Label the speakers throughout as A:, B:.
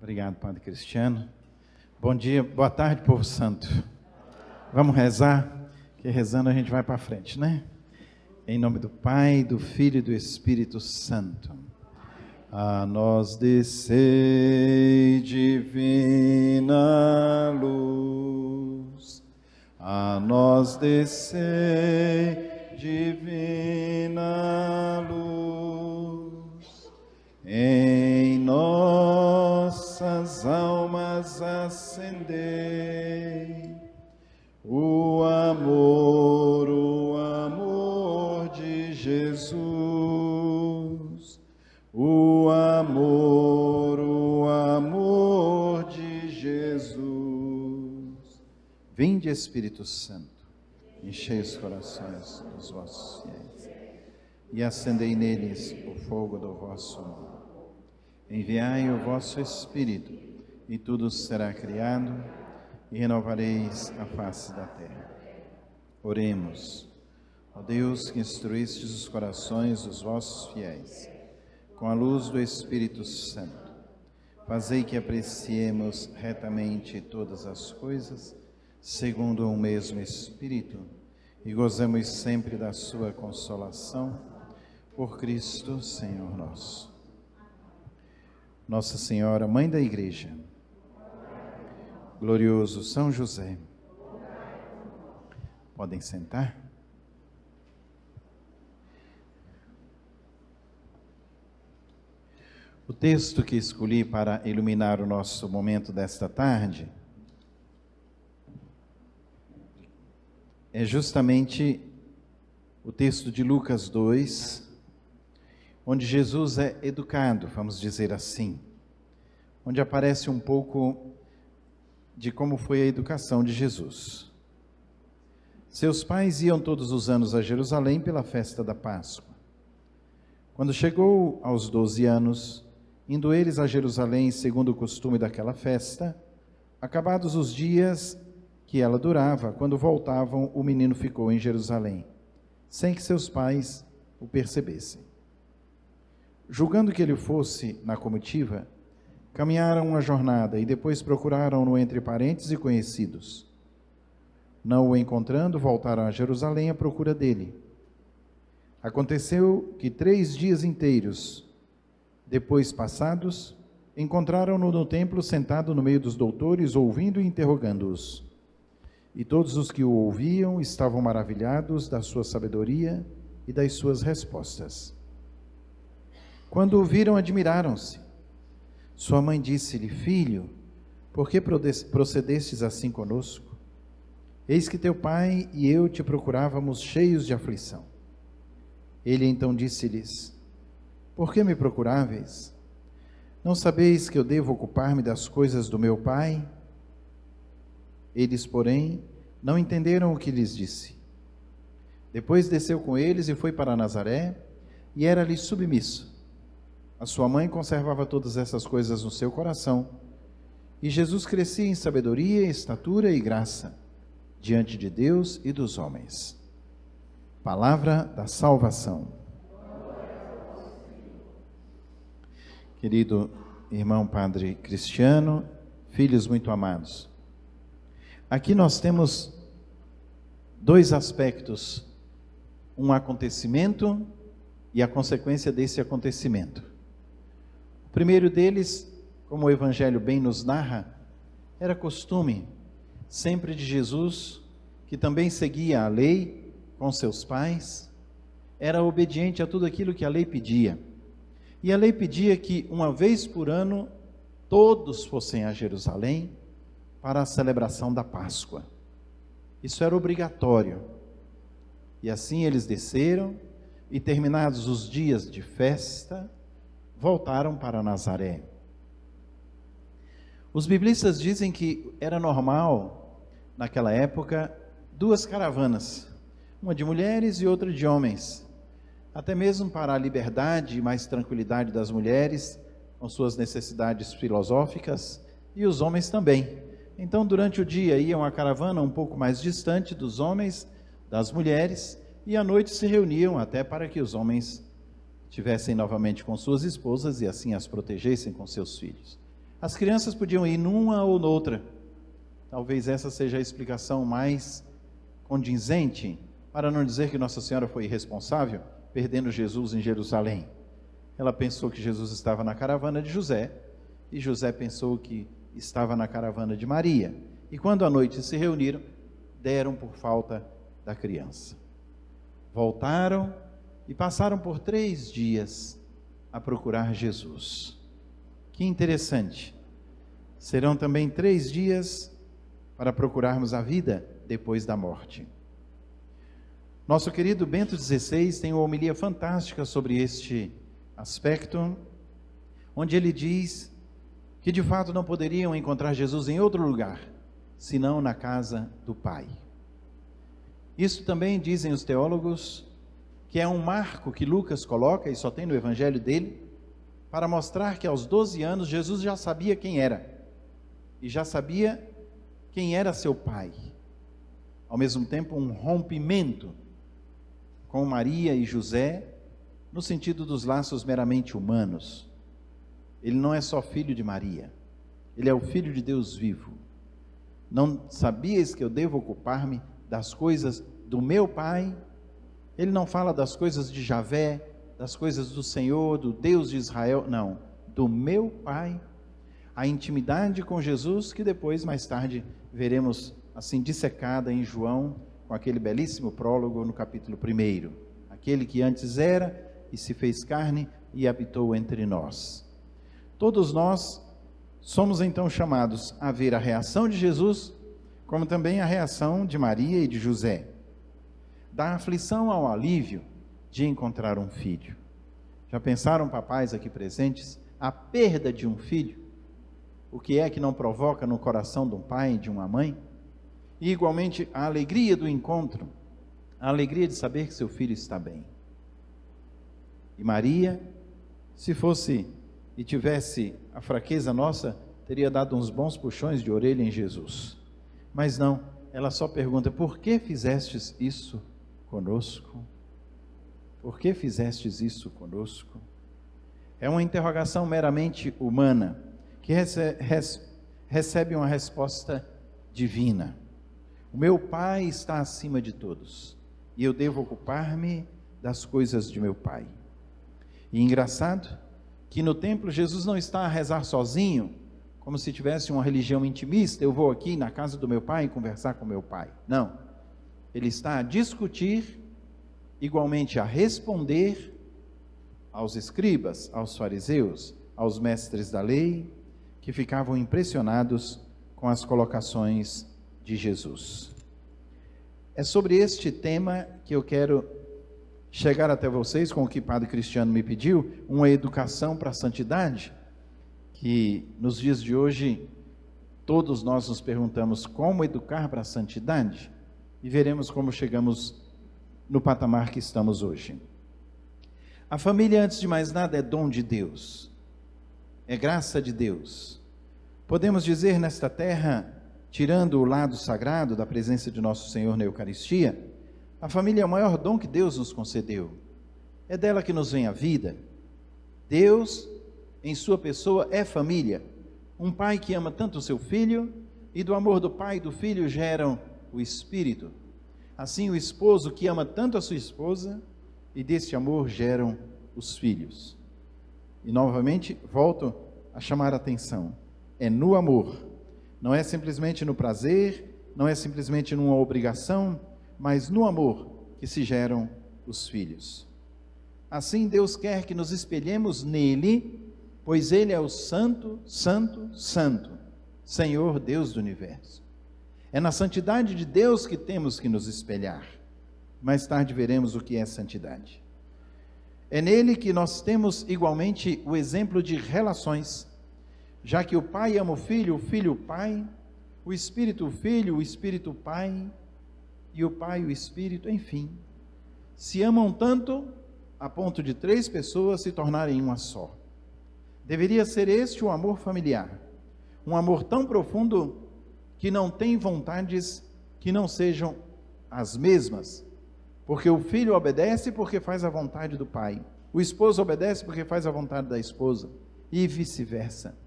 A: Obrigado, Padre Cristiano. Bom dia, boa tarde, povo santo. Vamos rezar, que rezando a gente vai para frente, né? Em nome do Pai, do Filho e do Espírito Santo. A nós descei, divina luz. A nós descei, divina luz. Em nossas almas acendei o amor de Jesus. O amor de Jesus. Vinde, Espírito Santo, enchei os corações dos vossos fiéis e acendei neles o fogo do vosso amor. Enviai o vosso Espírito, e tudo será criado, e renovareis a face da terra. Oremos. Ó Deus, que instruístes os corações dos vossos fiéis, com a luz do Espírito Santo, fazei que apreciemos retamente todas as coisas, segundo o mesmo Espírito, e gozemos sempre da sua consolação, por Cristo, Senhor nosso. Nossa Senhora, Mãe da Igreja, glorioso São José, podem sentar? O texto que escolhi para iluminar o nosso momento desta tarde é justamente o texto de Lucas 2, onde Jesus é educado, vamos dizer assim, onde aparece um pouco de como foi a educação de Jesus. Seus pais iam todos os anos a Jerusalém pela festa da Páscoa. Quando chegou aos 12 anos, indo eles a Jerusalém segundo o costume daquela festa, acabados os dias que ela durava, quando voltavam, o menino ficou em Jerusalém, sem que seus pais o percebessem. Julgando que ele fosse na comitiva, caminharam uma jornada e depois procuraram-no entre parentes e conhecidos. Não o encontrando, voltaram a Jerusalém à procura dele. Aconteceu que 3 dias inteiros, depois passados, encontraram-no no templo sentado no meio dos doutores, ouvindo e interrogando-os. E todos os que o ouviam estavam maravilhados da sua sabedoria e das suas respostas. Quando o viram, admiraram-se. Sua mãe disse-lhe: Filho, por que procedestes assim conosco? Eis que teu pai e eu te procurávamos cheios de aflição. Ele então disse-lhes: Por que me procuráveis? Não sabeis que eu devo ocupar-me das coisas do meu pai? Eles, porém, não entenderam o que lhes disse. Depois desceu com eles e foi para Nazaré, e era-lhe submisso. A sua mãe conservava todas essas coisas no seu coração, e Jesus crescia em sabedoria, estatura e graça, diante de Deus e dos homens. Palavra da salvação. Querido irmão Padre Cristiano, filhos muito amados, aqui nós temos 2 aspectos, um acontecimento e a consequência desse acontecimento. O primeiro deles, como o Evangelho bem nos narra, era costume sempre de Jesus, que também seguia a lei com seus pais, era obediente a tudo aquilo que a lei pedia. E a lei pedia que uma vez por ano todos fossem a Jerusalém para a celebração da Páscoa. Isso era obrigatório. E assim eles desceram e, terminados os dias de festa, voltaram para Nazaré. Os biblistas dizem que era normal, naquela época, 2 caravanas, uma de mulheres e outra de homens, até mesmo para a liberdade e mais tranquilidade das mulheres, com suas necessidades filosóficas, e os homens também. Então, durante o dia, ia uma caravana um pouco mais distante dos homens, das mulheres, e à noite se reuniam até para que os homens estivessem novamente com suas esposas e assim as protegessem com seus filhos. As crianças podiam ir numa ou noutra. Talvez essa seja a explicação mais condizente, para não dizer que Nossa Senhora foi irresponsável, perdendo Jesus em Jerusalém. Ela pensou que Jesus estava na caravana de José, e José pensou que estava na caravana de Maria. E quando à noite se reuniram, deram por falta da criança. Voltaram e passaram por 3 dias a procurar Jesus. Que interessante. Serão também 3 dias para procurarmos a vida depois da morte. Nosso querido Bento XVI tem uma homilia fantástica sobre este aspecto, onde ele diz que de fato não poderiam encontrar Jesus em outro lugar, senão na casa do Pai. Isso também dizem os teólogos, que é um marco que Lucas coloca, e só tem no evangelho dele, para mostrar que aos 12 anos Jesus já sabia quem era, e já sabia quem era seu pai. Ao mesmo tempo, um rompimento com Maria e José, no sentido dos laços meramente humanos. Ele não é só filho de Maria, ele é o filho de Deus vivo. Não sabias que eu devo ocupar-me das coisas do meu pai? Ele não fala das coisas de Javé, das coisas do Senhor, do Deus de Israel, não, do meu pai. A intimidade com Jesus, que depois, mais tarde, veremos assim dissecada em João, com aquele belíssimo prólogo no capítulo 1. Aquele que antes era e se fez carne e habitou entre nós. Todos nós somos então chamados a ver a reação de Jesus, como também a reação de Maria e de José. Da aflição ao alívio de encontrar um filho. Já pensaram, papais aqui presentes, a perda de um filho? O que é que não provoca no coração de um pai e de uma mãe? E igualmente a alegria do encontro, a alegria de saber que seu filho está bem. E Maria, se fosse e tivesse a fraqueza nossa, teria dado uns bons puxões de orelha em Jesus. Mas não, ela só pergunta: por que fizestes isso conosco? Por que fizestes isso conosco? É uma interrogação meramente humana, que recebe uma resposta divina. O meu Pai está acima de todos, e eu devo ocupar-me das coisas de meu Pai. E engraçado que no templo Jesus não está a rezar sozinho, como se tivesse uma religião intimista. Eu vou aqui na casa do meu Pai conversar com meu Pai. Não, ele está a discutir, igualmente a responder aos escribas, aos fariseus, aos mestres da lei, que ficavam impressionados com as colocações de Jesus. É sobre este tema que eu quero chegar até vocês, com o que o Padre Cristiano me pediu, uma educação para a santidade, que nos dias de hoje todos nós nos perguntamos como educar para a santidade, e veremos como chegamos no patamar que estamos hoje. A família, antes de mais nada, é dom de Deus, é graça de Deus. Podemos dizer nesta terra, tirando o lado sagrado da presença de nosso Senhor na Eucaristia, a família é o maior dom que Deus nos concedeu. É dela que nos vem a vida. Deus, em sua pessoa, é família. Um pai que ama tanto o seu filho, e do amor do pai e do filho geram o Espírito. Assim, o esposo que ama tanto a sua esposa, e desse amor geram os filhos. E novamente, volto a chamar a atenção. É no amor. Não é simplesmente no prazer, não é simplesmente numa obrigação, mas no amor que se geram os filhos. Assim, Deus quer que nos espelhemos nele, pois ele é o Santo, Santo, Santo, Senhor Deus do universo. É na santidade de Deus que temos que nos espelhar. Mais tarde veremos o que é santidade. É nele que nós temos igualmente o exemplo de relações, já que o Pai ama o Filho o Pai, o Espírito o Filho, o Espírito o Pai, e o Pai, o Espírito, enfim, se amam tanto a ponto de 3 pessoas se tornarem uma só. Deveria ser este o amor familiar, um amor tão profundo que não tem vontades que não sejam as mesmas, porque o filho obedece porque faz a vontade do pai, o esposo obedece porque faz a vontade da esposa, e vice-versa.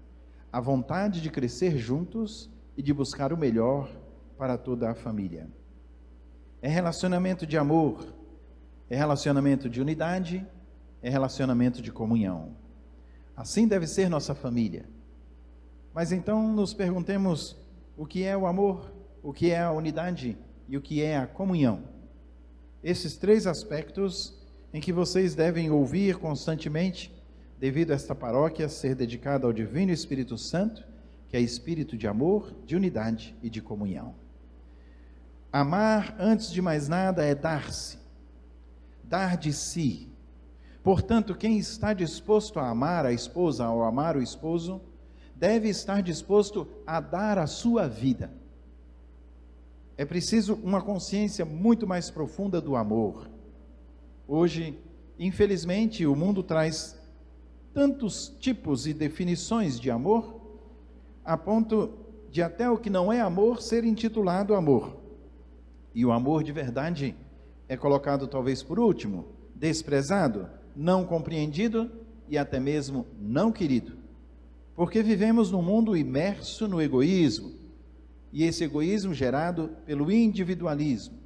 A: a vontade de crescer juntos e de buscar o melhor para toda a família. É relacionamento de amor, é relacionamento de unidade, é relacionamento de comunhão. Assim deve ser nossa família. Mas então nos perguntemos o que é o amor, o que é a unidade e o que é a comunhão. Esses três aspectos em que vocês devem ouvir constantemente, devido a esta paróquia ser dedicada ao Divino Espírito Santo, que é espírito de amor, de unidade e de comunhão. Amar, antes de mais nada, é dar-se, dar de si. Portanto, quem está disposto a amar a esposa ou amar o esposo, deve estar disposto a dar a sua vida. É preciso uma consciência muito mais profunda do amor. Hoje, infelizmente, o mundo traz tantos tipos e definições de amor, a ponto de até o que não é amor ser intitulado amor. E o amor de verdade é colocado talvez por último, desprezado, não compreendido e até mesmo não querido. Porque vivemos num mundo imerso no egoísmo, e esse egoísmo gerado pelo individualismo.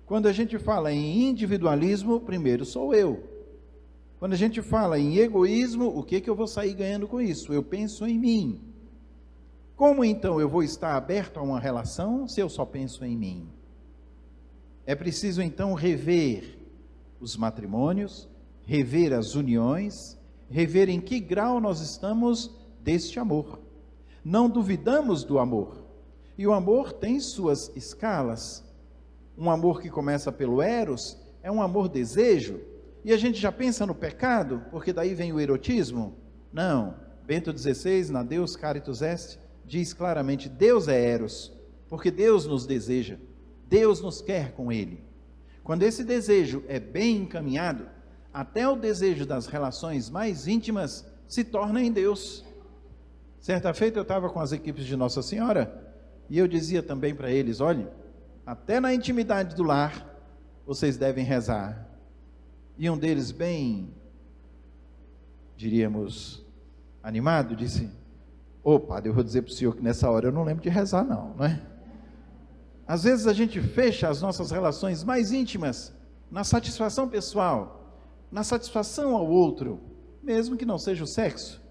A: Quando a gente fala em individualismo, primeiro sou eu. Quando a gente fala em egoísmo, o que eu vou sair ganhando com isso? Eu penso em mim. Como então eu vou estar aberto a uma relação se eu só penso em mim? É preciso então rever os matrimônios, rever as uniões, rever em que grau nós estamos deste amor. Não duvidamos do amor. E o amor tem suas escalas. Um amor que começa pelo eros é um amor desejo. E a gente já pensa no pecado, porque daí vem o erotismo? Não. Bento XVI, na Deus Caritas Est, diz claramente, Deus é eros, porque Deus nos deseja, Deus nos quer com Ele. Quando esse desejo é bem encaminhado, até o desejo das relações mais íntimas se torna em Deus. Certa feita eu estava com as equipes de Nossa Senhora, e eu dizia também para eles, olhem, até na intimidade do lar, vocês devem rezar. E um deles bem, diríamos, animado, disse, ô padre, eu vou dizer para o senhor que nessa hora eu não lembro de rezar não é? Às vezes a gente fecha as nossas relações mais íntimas na satisfação pessoal, na satisfação ao outro, mesmo que não seja o sexo.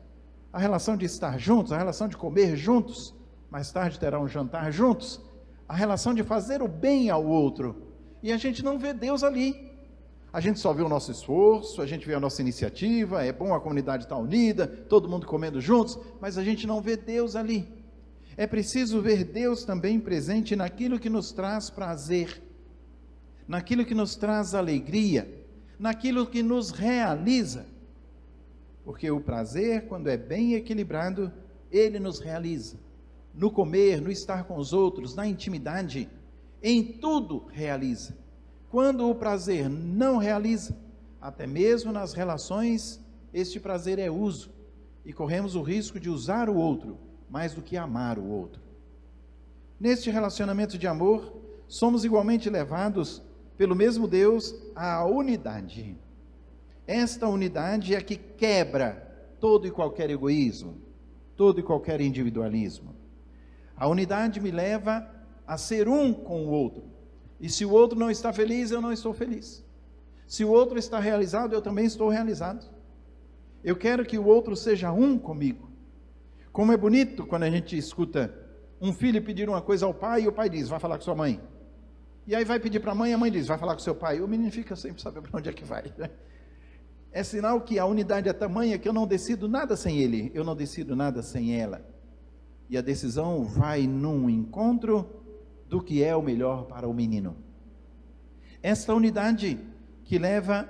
A: A relação de estar juntos, a relação de comer juntos, mais tarde terá um jantar juntos, a relação de fazer o bem ao outro, e a gente não vê Deus ali. A gente só vê o nosso esforço, a gente vê a nossa iniciativa, é bom a comunidade estar unida, todo mundo comendo juntos, mas a gente não vê Deus ali. É preciso ver Deus também presente naquilo que nos traz prazer, naquilo que nos traz alegria, naquilo que nos realiza. Porque o prazer, quando é bem equilibrado, ele nos realiza. No comer, no estar com os outros, na intimidade, em tudo realiza. Quando o prazer não realiza, até mesmo nas relações, este prazer é uso, e corremos o risco de usar o outro, mais do que amar o outro. Neste relacionamento de amor, somos igualmente levados pelo mesmo Deus à unidade. Esta unidade é a que quebra todo e qualquer egoísmo, todo e qualquer individualismo. A unidade me leva a ser um com o outro. E se o outro não está feliz, eu não estou feliz. Se o outro está realizado, eu também estou realizado. Eu quero que o outro seja um comigo. Como é bonito quando a gente escuta um filho pedir uma coisa ao pai e o pai diz, vai falar com sua mãe. E aí vai pedir para a mãe diz, vai falar com seu pai. O menino fica sem saber para onde é que vai. É sinal que a unidade é tamanha que eu não decido nada sem ele, eu não decido nada sem ela. E a decisão vai num encontro do que é o melhor para o menino. Esta unidade que leva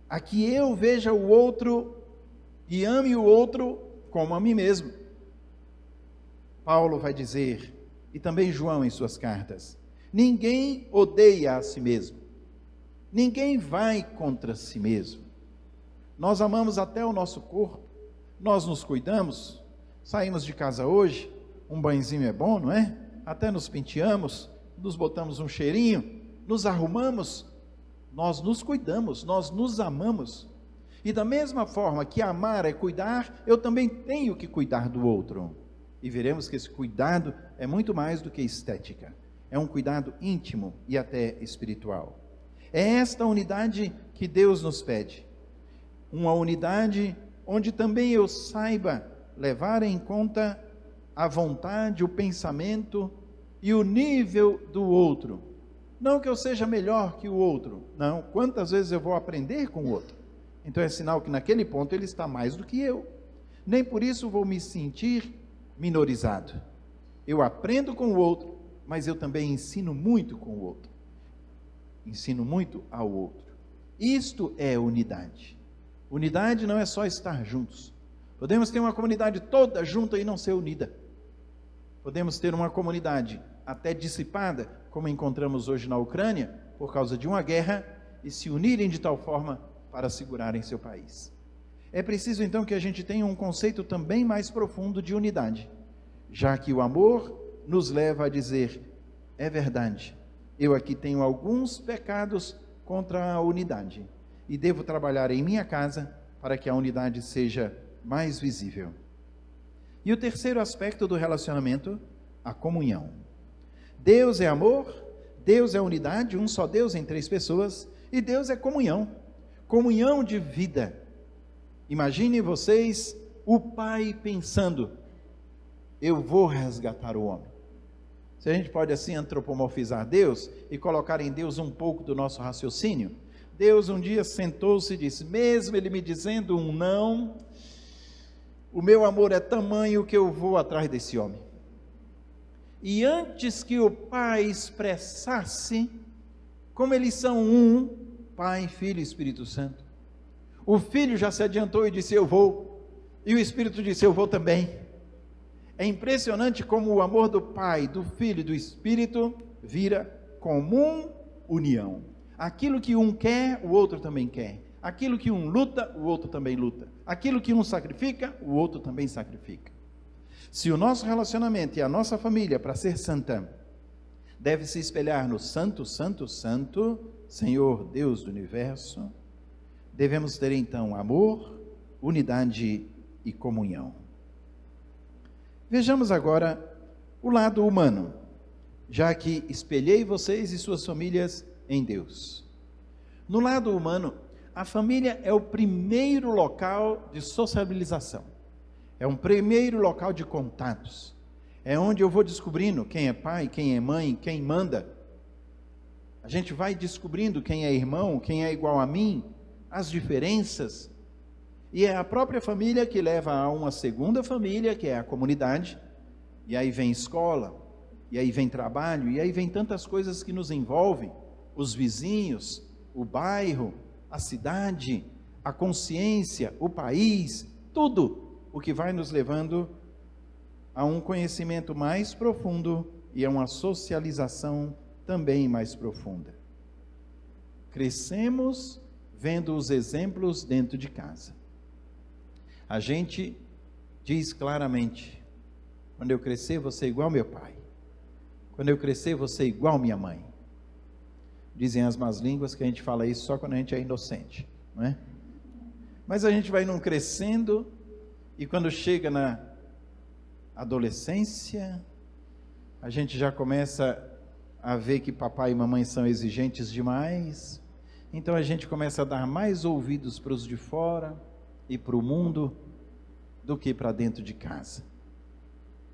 A: a que eu veja o outro e ame o outro como a mim mesmo. Paulo vai dizer, e também João em suas cartas, ninguém odeia a si mesmo, ninguém vai contra si mesmo. Nós amamos até o nosso corpo, nós nos cuidamos, saímos de casa hoje, um banhozinho é bom, não é? Até nos penteamos, nos botamos um cheirinho, nos arrumamos, nós nos cuidamos, nós nos amamos. E da mesma forma que amar é cuidar, eu também tenho que cuidar do outro. E veremos que esse cuidado é muito mais do que estética. É um cuidado íntimo e até espiritual. É esta unidade que Deus nos pede. Uma unidade onde também eu saiba levar em conta a vontade, o pensamento e o nível do outro. Não que eu seja melhor que o outro. Não, quantas vezes eu vou aprender com o outro. Então é sinal que naquele ponto ele está mais do que eu. Nem por isso vou me sentir minorizado. Eu aprendo com o outro, mas eu também ensino muito com o outro. Ensino muito ao outro. Isto é unidade. Unidade não é só estar juntos. Podemos ter uma comunidade toda junta e não ser unida. Podemos ter uma comunidade até dissipada, como encontramos hoje na Ucrânia, por causa de uma guerra, e se unirem de tal forma para segurarem seu país. É preciso então que a gente tenha um conceito também mais profundo de unidade, já que o amor nos leva a dizer, é verdade, eu aqui tenho alguns pecados contra a unidade, e devo trabalhar em minha casa para que a unidade seja mais visível. E o terceiro aspecto do relacionamento, a comunhão. Deus é amor, Deus é unidade, um só Deus em três pessoas, e Deus é comunhão, comunhão de vida. Imaginem vocês o pai pensando, eu vou resgatar o homem. Se a gente pode assim antropomorfizar Deus e colocar em Deus um pouco do nosso raciocínio, Deus um dia sentou-se e disse, mesmo ele me dizendo um não, o meu amor é tamanho que eu vou atrás desse homem. E antes que o pai expressasse, como eles são um, Pai, Filho e Espírito Santo, o filho já se adiantou e disse, eu vou, e o Espírito disse, eu vou também. É impressionante como o amor do Pai, do Filho e do Espírito vira comum união. Aquilo que um quer, o outro também quer. Aquilo que um luta, o outro também luta. Aquilo que um sacrifica, o outro também sacrifica. Se o nosso relacionamento e a nossa família, para ser santa, deve se espelhar no Santo, Santo, Santo, Senhor Deus do Universo, devemos ter então amor, unidade e comunhão. Vejamos agora o lado humano, já que espelhei vocês e suas famílias em Deus. No lado humano, a família é o primeiro local de sociabilização, é um primeiro local de contatos, é onde eu vou descobrindo quem é pai, quem é mãe, quem manda. A gente vai descobrindo quem é irmão, quem é igual a mim, as diferenças, e é a própria família que leva a uma segunda família, que é a comunidade, e aí vem escola, e aí vem trabalho, e aí vem tantas coisas que nos envolvem, os vizinhos, o bairro, a cidade, a consciência, o país, tudo o que vai nos levando a um conhecimento mais profundo e a uma socialização também mais profunda. Crescemos vendo os exemplos dentro de casa. A gente diz claramente, quando eu crescer, vou ser igual meu pai. Quando eu crescer, vou ser igual minha mãe. Dizem as más línguas que a gente fala isso só quando a gente é inocente, não é? Mas a gente vai num crescendo, e quando chega na adolescência, a gente já começa a ver que papai e mamãe são exigentes demais, então a gente começa a dar mais ouvidos para os de fora e para o mundo do que para dentro de casa.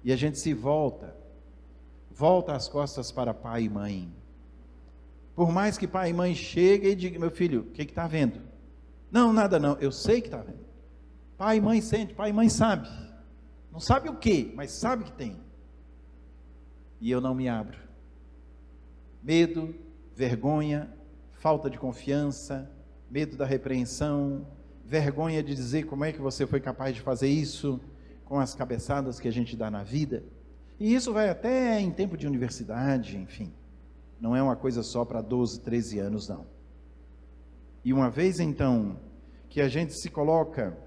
A: E a gente se volta as costas para pai e mãe. Por mais que pai e mãe cheguem e digam, meu filho, o que está vendo? Não, nada não, eu sei que está vendo. Pai e mãe sente, pai e mãe sabe. Não sabe o que, mas sabe que tem. E eu não me abro. Medo, vergonha, falta de confiança, medo da repreensão, vergonha de dizer como é que você foi capaz de fazer isso, com as cabeçadas que a gente dá na vida. E isso vai até em tempo de universidade, enfim. Não é uma coisa só para 12, 13 anos, não. E uma vez então que a gente se coloca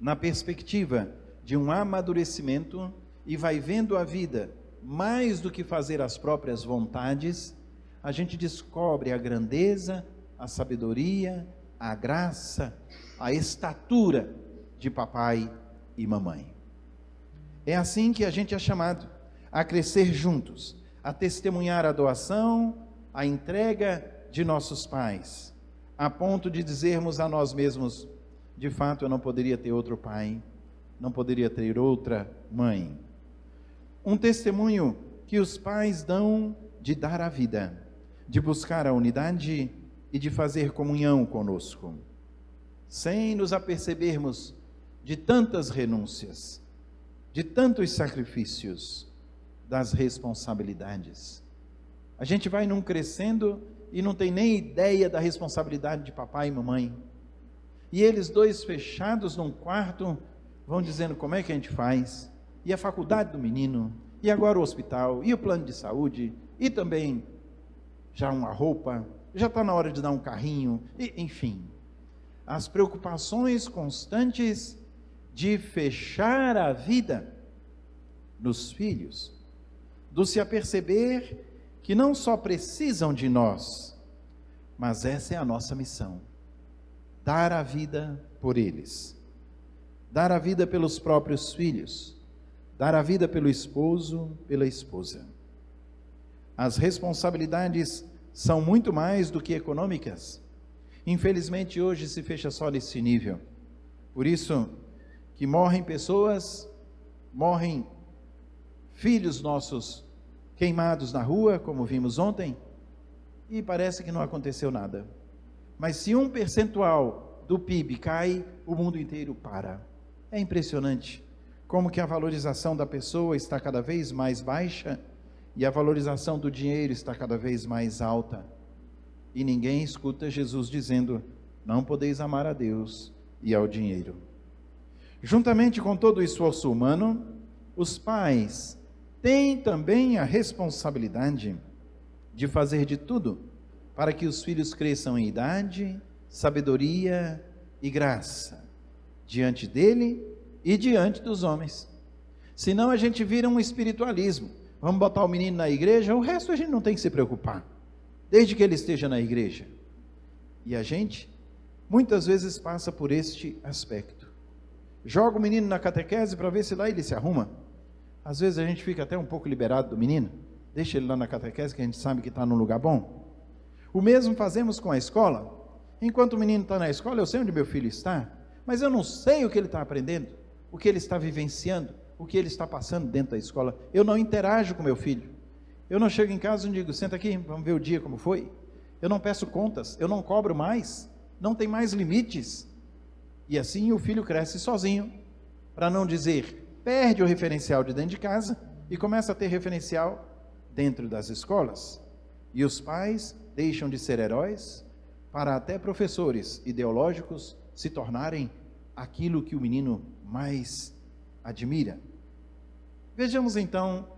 A: na perspectiva de um amadurecimento e vai vendo a vida mais do que fazer as próprias vontades, a gente descobre a grandeza, a sabedoria, a graça, a estatura de papai e mamãe. É assim que a gente é chamado a crescer juntos, a testemunhar a doação, a entrega de nossos pais, a ponto de dizermos a nós mesmos: de fato eu não poderia ter outro pai, não poderia ter outra mãe. Um testemunho que os pais dão de dar a vida, de buscar a unidade e de fazer comunhão conosco, sem nos apercebermos de tantas renúncias, de tantos sacrifícios, das responsabilidades. A gente vai num crescendo e não tem nem ideia da responsabilidade de papai e mamãe. E eles dois fechados num quarto vão dizendo como é que a gente faz, e a faculdade do menino, e agora o hospital, e o plano de saúde, e também já uma roupa, já está na hora de dar um carrinho, e, enfim. As preocupações constantes de fechar a vida nos filhos, do se aperceber que não só precisam de nós, mas essa é a nossa missão: dar a vida por eles, dar a vida pelos próprios filhos, dar a vida pelo esposo, pela esposa. As responsabilidades são muito mais do que econômicas. Infelizmente hoje se fecha só nesse nível. Por isso que morrem pessoas, morrem filhos nossos queimados na rua, como vimos ontem, e parece que não aconteceu nada. Mas se um percentual do PIB cai, o mundo inteiro para. É impressionante como que a valorização da pessoa está cada vez mais baixa e a valorização do dinheiro está cada vez mais alta. E ninguém escuta Jesus dizendo: não podeis amar a Deus e ao dinheiro. Juntamente com todo o esforço humano, os pais têm também a responsabilidade de fazer de tudo para que os filhos cresçam em idade, sabedoria e graça, diante dele e diante dos homens. Senão a gente vira um espiritualismo. Vamos botar o menino na igreja, o resto a gente não tem que se preocupar, desde que ele esteja na igreja. E a gente, muitas vezes, passa por este aspecto. Joga o menino na catequese para ver se lá ele se arruma. Às vezes a gente fica até um pouco liberado do menino, deixa ele lá na catequese que a gente sabe que está num lugar bom. O mesmo fazemos com a escola. Enquanto o menino está na escola, eu sei onde meu filho está, mas eu não sei o que ele está aprendendo, o que ele está vivenciando, o que ele está passando dentro da escola. Eu não interajo com meu filho. Eu não chego em casa e digo: senta aqui, vamos ver o dia como foi. Eu não peço contas, eu não cobro mais, não tem mais limites. E assim o filho cresce sozinho, para não dizer, perde o referencial de dentro de casa e começa a ter referencial dentro das escolas. E os pais deixam de ser heróis para até professores ideológicos se tornarem aquilo que o menino mais admira. Vejamos então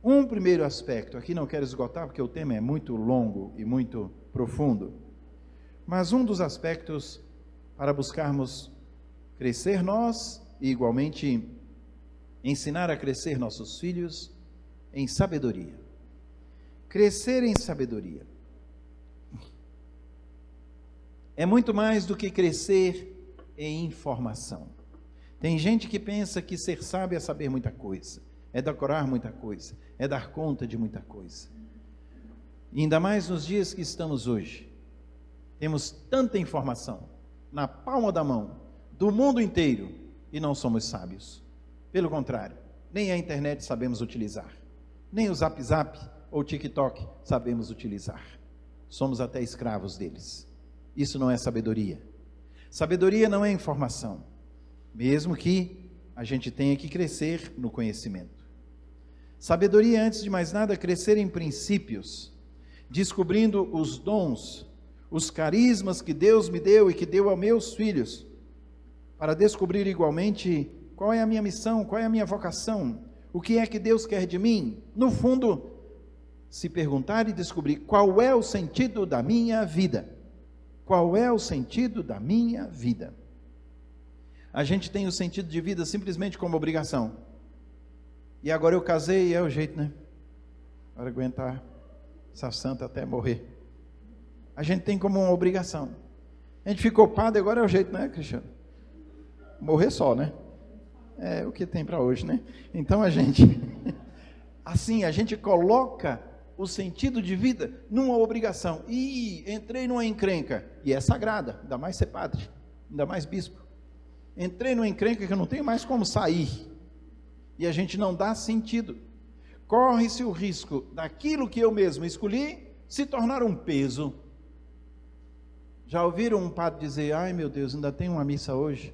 A: um primeiro aspecto. Aqui não quero esgotar porque o tema é muito longo e muito profundo, mas um dos aspectos para buscarmos crescer nós e igualmente ensinar a crescer nossos filhos em sabedoria. Crescer em sabedoria é muito mais do que crescer em informação. Tem gente que pensa que ser sábio é saber muita coisa, é decorar muita coisa, é dar conta de muita coisa. E ainda mais nos dias que estamos hoje, temos tanta informação na palma da mão, do mundo inteiro, e não somos sábios. Pelo contrário, nem a internet sabemos utilizar, nem o Zap Zap ou TikTok sabemos utilizar. Somos até escravos deles. Isso não é sabedoria. Sabedoria não é informação, mesmo que a gente tenha que crescer no conhecimento. Sabedoria é, antes de mais nada, crescer em princípios, descobrindo os dons, os carismas que Deus me deu e que deu aos meus filhos, para descobrir igualmente qual é a minha missão, qual é a minha vocação, o que é que Deus quer de mim. No fundo, se perguntar e descobrir qual é o sentido da minha vida. Qual é o sentido da minha vida? A gente tem o sentido de vida simplesmente como obrigação. E agora eu casei e é o jeito, né? Para aguentar essa santa até morrer. A gente tem como uma obrigação. A gente ficou padre, agora é o jeito, né, Cristiano? Morrer só, né? É o que tem para hoje, né? Então a gente, assim, a gente coloca o sentido de vida numa obrigação. E entrei numa encrenca, e é sagrada, ainda mais ser padre, ainda mais bispo. Entrei numa encrenca que eu não tenho mais como sair. E a gente não dá sentido. Corre-se o risco daquilo que eu mesmo escolhi se tornar um peso. Já ouviram um padre dizer: ai meu Deus, ainda tem uma missa hoje?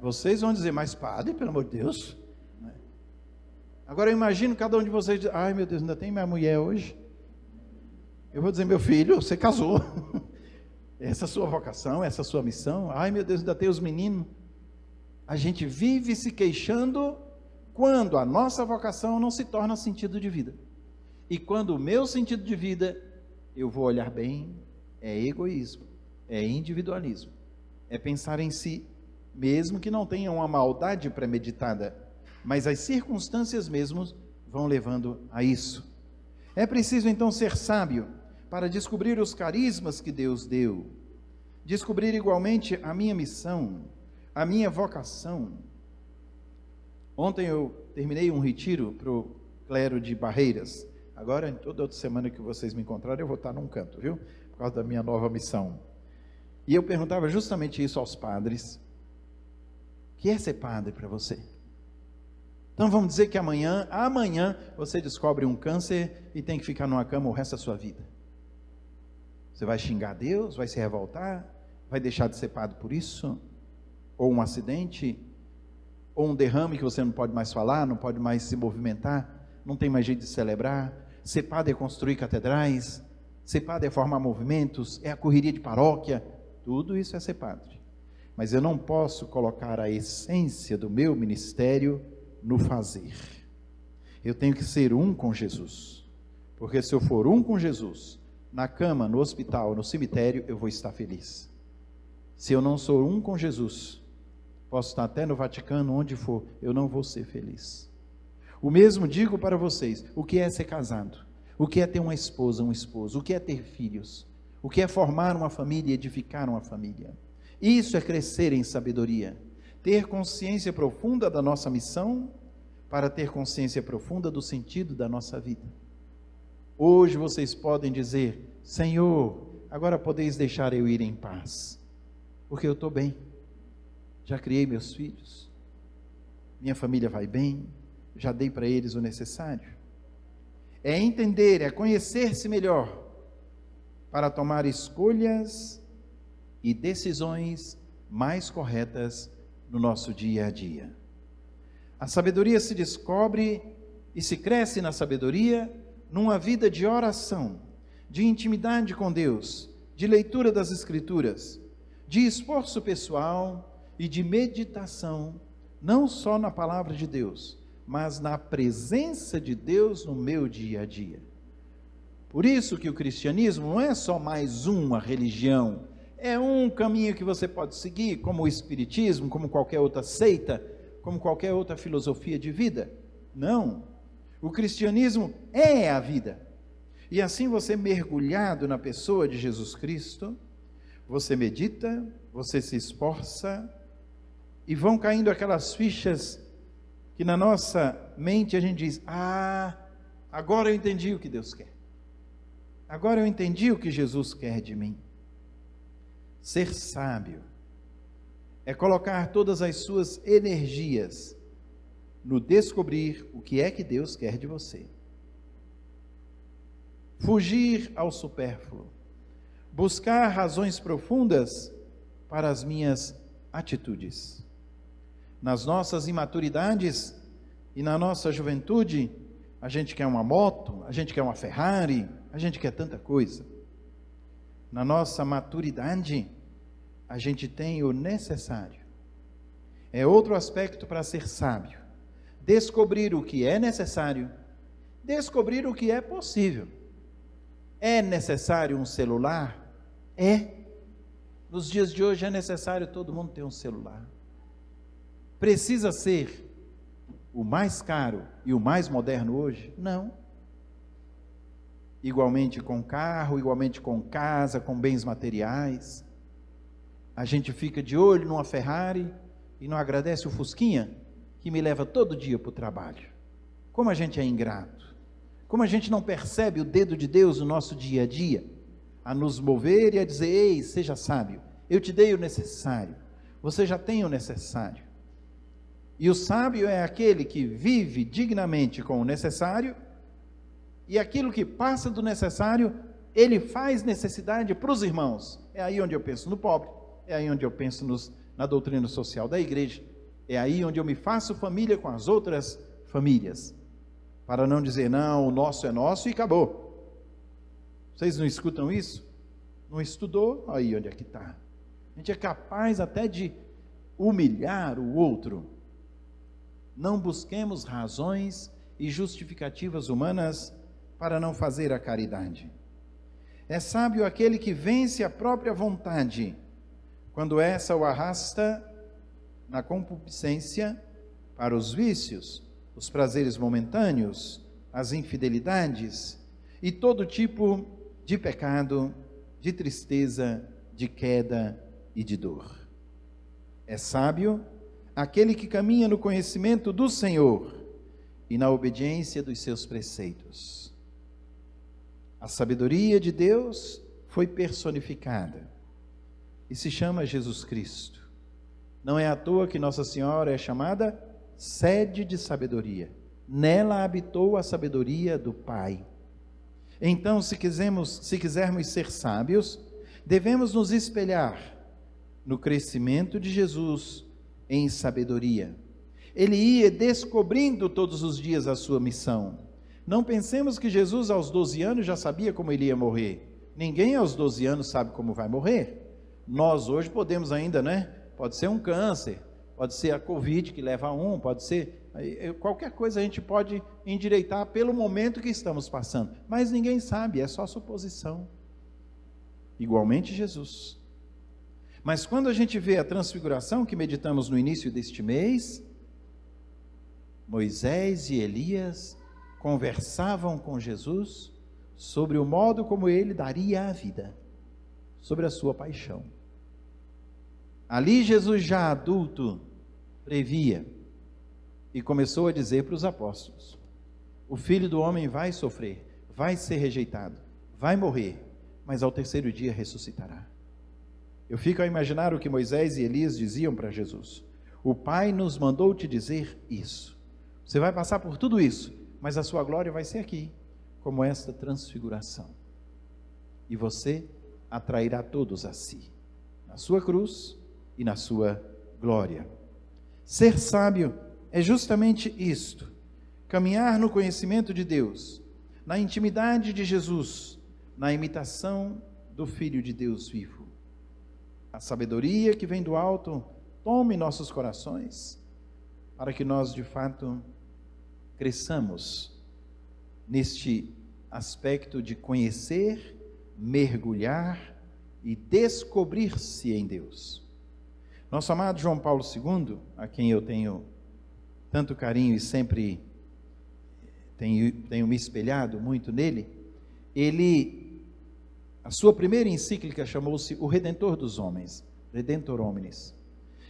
A: Vocês vão dizer: mas padre, pelo amor de Deus. Agora eu imagino cada um de vocês dizer: ai meu Deus, ainda tem minha mulher hoje? Eu vou dizer: meu filho, você casou. Essa é a sua vocação, essa é a sua missão. Ai meu Deus, ainda tem os meninos. A gente vive se queixando quando a nossa vocação não se torna sentido de vida. E quando o meu sentido de vida, eu vou olhar bem, é egoísmo, é individualismo, é pensar em si, mesmo que não tenha uma maldade premeditada, mas as circunstâncias mesmo vão levando a isso. É preciso então ser sábio para descobrir os carismas que Deus deu, descobrir igualmente a minha missão, a minha vocação. Ontem eu terminei um retiro para o clero de Barreiras. Agora, em toda outra semana que vocês me encontrarem, eu vou estar num canto, viu? Por causa da minha nova missão. E eu perguntava justamente isso aos padres: o que é ser padre para você? Então vamos dizer que amanhã você descobre um câncer e tem que ficar numa cama o resto da sua vida. Você vai xingar Deus? Vai se revoltar? Vai deixar de ser padre por isso? Ou um acidente? Ou um derrame que você não pode mais falar, não pode mais se movimentar, não tem mais jeito de celebrar? Ser padre é construir catedrais, ser padre é formar movimentos, é a correria de paróquia, tudo isso é ser padre. Mas eu não posso colocar a essência do meu ministério no fazer. Eu tenho que ser um com Jesus, porque se eu for um com Jesus, na cama, no hospital, no cemitério, eu vou estar feliz. Se eu não sou um com Jesus, posso estar até no Vaticano, onde for, eu não vou ser feliz. O mesmo digo para vocês: o que é ser casado? O que é ter uma esposa, um esposo? O que é ter filhos? O que é formar uma família e edificar uma família? Isso é crescer em sabedoria. Ter consciência profunda da nossa missão, para ter consciência profunda do sentido da nossa vida. Hoje vocês podem dizer: Senhor, agora podeis deixar eu ir em paz, porque eu estou bem. Já criei meus filhos, minha família vai bem, já dei para eles o necessário. É entender, é conhecer-se melhor, para tomar escolhas e decisões mais corretas no nosso dia a dia. A sabedoria se descobre e se cresce na sabedoria numa vida de oração, de intimidade com Deus, de leitura das Escrituras, de esforço pessoal e de meditação, não só na palavra de Deus, mas na presença de Deus no meu dia a dia. Por isso que o cristianismo não é só mais uma religião, é um caminho que você pode seguir, como o espiritismo, como qualquer outra seita, como qualquer outra filosofia de vida. Não, o cristianismo é a vida. E assim você, mergulhado na pessoa de Jesus Cristo, você medita, você se esforça, e vão caindo aquelas fichas que na nossa mente a gente diz: ah, agora eu entendi o que Deus quer. Agora eu entendi o que Jesus quer de mim. Ser sábio é colocar todas as suas energias no descobrir o que é que Deus quer de você. Fugir ao supérfluo. Buscar razões profundas para as minhas atitudes. Nas nossas imaturidades e na nossa juventude, a gente quer uma moto, a gente quer uma Ferrari, a gente quer tanta coisa. Na nossa maturidade, a gente tem o necessário. É outro aspecto para ser sábio. Descobrir o que é necessário, descobrir o que é possível. É necessário um celular? É. Nos dias de hoje é necessário todo mundo ter um celular. Precisa ser o mais caro e o mais moderno hoje? Não. igualmente com carro, igualmente com casa, com bens materiais. A gente fica de olho numa Ferrari e não agradece o Fusquinha, que me leva todo dia para o trabalho. Como a gente é ingrato. Como a gente não percebe o dedo de Deus no nosso dia a dia, a nos mover e a dizer: ei, seja sábio, eu te dei o necessário, você já tem o necessário. E o sábio é aquele que vive dignamente com o necessário, e aquilo que passa do necessário, ele faz necessidade para os irmãos. É aí onde eu penso no pobre, é aí onde eu penso na doutrina social da igreja, é aí onde eu me faço família com as outras famílias, para não dizer: não, o nosso é nosso e acabou. Vocês não escutam isso? Não estudou? Aí onde é que está. A gente é capaz até de humilhar o outro. Não busquemos razões e justificativas humanas para não fazer a caridade. É sábio aquele que vence a própria vontade, quando essa o arrasta na concupiscência para os vícios, os prazeres momentâneos, as infidelidades e todo tipo de pecado, de tristeza, de queda e de dor. É sábio aquele que caminha no conhecimento do Senhor e na obediência dos seus preceitos. A sabedoria de Deus foi personificada e se chama Jesus Cristo. Não é à toa que Nossa Senhora é chamada sede de sabedoria. Nela habitou a sabedoria do Pai. Então, se quisermos ser sábios, devemos nos espelhar no crescimento de Jesus em sabedoria. Ele ia descobrindo todos os dias a sua missão. Não pensemos que Jesus aos 12 anos já sabia como ele ia morrer. Ninguém aos 12 anos sabe como vai morrer. Nós hoje podemos ainda, Pode ser um câncer, pode ser a Covid que leva a pode ser qualquer coisa, a gente pode endireitar pelo momento que estamos passando, mas ninguém sabe, é só suposição. Igualmente Jesus. Mas quando a gente vê a transfiguração que meditamos no início deste mês, Moisés e Elias conversavam com Jesus sobre o modo como ele daria a vida, sobre a sua paixão. Ali Jesus, já adulto, previa e começou a dizer para os apóstolos: o Filho do Homem vai sofrer, vai ser rejeitado, vai morrer, mas ao terceiro dia ressuscitará. Eu fico a imaginar o que Moisés e Elias diziam para Jesus: o Pai nos mandou te dizer isso. Você vai passar por tudo isso, mas a sua glória vai ser aqui, como esta transfiguração. E você atrairá todos a si, na sua cruz e na sua glória. Ser sábio é justamente isto: caminhar no conhecimento de Deus, na intimidade de Jesus, na imitação do Filho de Deus vivo. A sabedoria que vem do alto tome nossos corações, para que nós de fato cresçamos neste aspecto de conhecer, mergulhar e descobrir-se em Deus. Nosso amado João Paulo II, a quem eu tenho tanto carinho e sempre tenho me espelhado muito nele, a sua primeira encíclica chamou-se O Redentor dos Homens, Redemptor Hominis.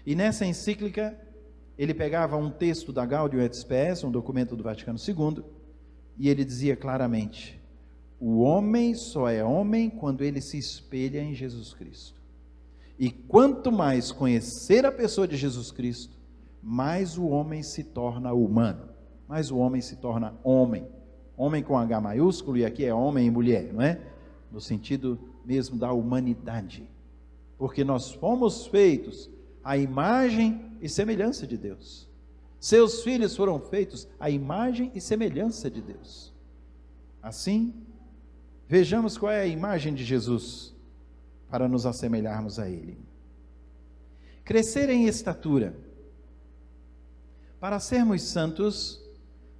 A: E nessa encíclica, ele pegava um texto da Gaudium et Spes, um documento do Vaticano II, e ele dizia claramente: o homem só é homem quando ele se espelha em Jesus Cristo. E quanto mais conhecer a pessoa de Jesus Cristo, mais o homem se torna humano, mais o homem se torna homem. Homem com H maiúsculo, e aqui é homem e mulher, não é? No sentido mesmo da humanidade. Porque nós fomos feitos à imagem e semelhança de Deus. Seus filhos foram feitos à imagem e semelhança de Deus. Assim, vejamos qual é a imagem de Jesus, para nos assemelharmos a Ele. Crescer em estatura. Para sermos santos,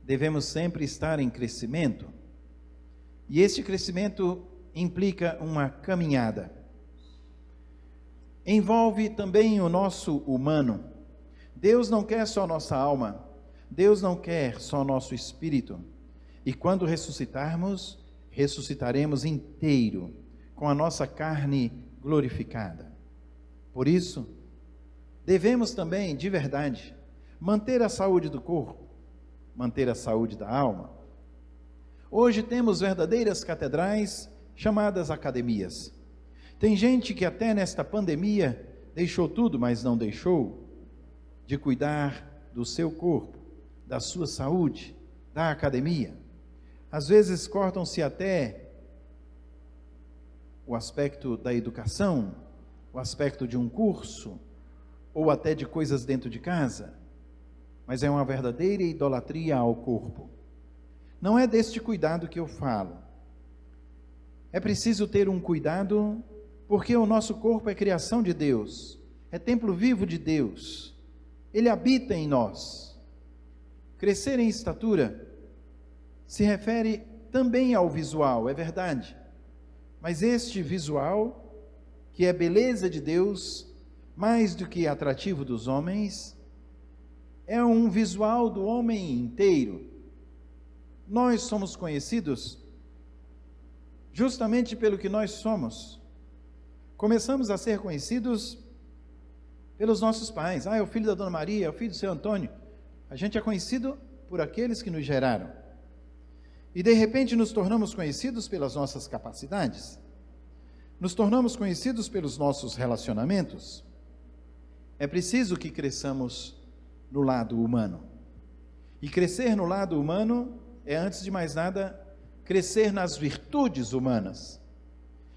A: devemos sempre estar em crescimento. E este crescimento implica uma caminhada. Envolve também o nosso humano. Deus não quer só nossa alma, Deus não quer só nosso espírito. E quando ressuscitarmos, ressuscitaremos inteiro, com a nossa carne glorificada. Por isso, devemos também, de verdade, manter a saúde do corpo, manter a saúde da alma. Hoje temos verdadeiras catedrais chamadas academias. Tem gente que até nesta pandemia deixou tudo, mas não deixou de cuidar do seu corpo, da sua saúde, da academia. Às vezes cortam-se até o aspecto da educação, o aspecto de um curso, ou até de coisas dentro de casa, mas é uma verdadeira idolatria ao corpo. Não é deste cuidado que eu falo. É preciso ter um cuidado, porque o nosso corpo é criação de Deus, é templo vivo de Deus, Ele habita em nós. Crescer em estatura se refere também ao visual, é verdade, mas este visual, que é beleza de Deus, mais do que atrativo dos homens, é um visual do homem inteiro. Nós somos conhecidos justamente pelo que nós somos. Começamos a ser conhecidos pelos nossos pais. É o filho da Dona Maria, é o filho do seu Antônio. A gente é conhecido por aqueles que nos geraram. E de repente nos tornamos conhecidos pelas nossas capacidades. Nos tornamos conhecidos pelos nossos relacionamentos. É preciso que cresçamos no lado humano. E crescer no lado humano é, antes de mais nada, crescer nas virtudes humanas.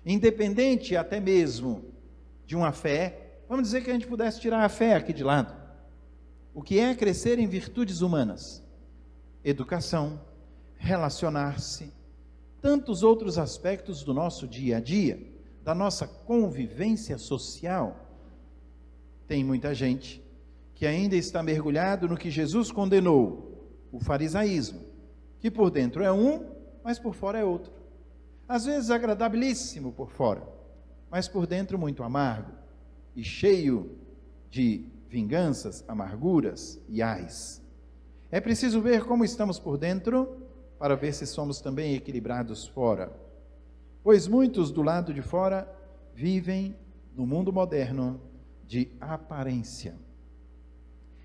A: Independente até mesmo de uma fé, vamos dizer que a gente pudesse tirar a fé aqui de lado. O que é crescer em virtudes humanas? Educação, relacionar-se, tantos outros aspectos do nosso dia a dia, da nossa convivência social. Tem muita gente que ainda está mergulhado no que Jesus condenou, o farisaísmo, que por dentro é um, mas por fora é outro. Às vezes agradabilíssimo por fora, mas por dentro muito amargo e cheio de vinganças, amarguras e ais. É preciso ver como estamos por dentro para ver se somos também equilibrados fora. Pois muitos do lado de fora vivem no mundo moderno de aparência.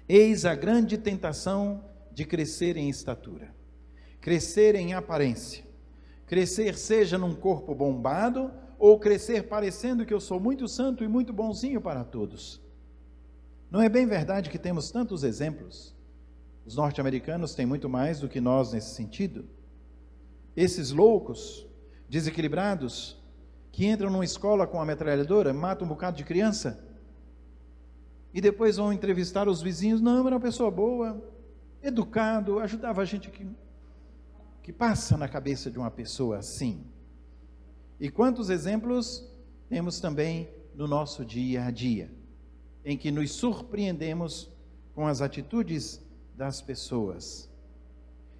A: Eis a grande tentação de crescer em estatura, crescer em aparência, crescer seja num corpo bombado ou crescer parecendo que eu sou muito santo e muito bonzinho para todos. Não é bem verdade que temos tantos exemplos? Os norte-americanos têm muito mais do que nós nesse sentido. Esses loucos, desequilibrados, que entram numa escola com uma metralhadora, matam um bocado de criança, e depois vão entrevistar os vizinhos. Não, era uma pessoa boa, educado, ajudava a gente. Que passa na cabeça de uma pessoa assim? E quantos exemplos temos também no nosso dia a dia, em que nos surpreendemos com as atitudes das pessoas.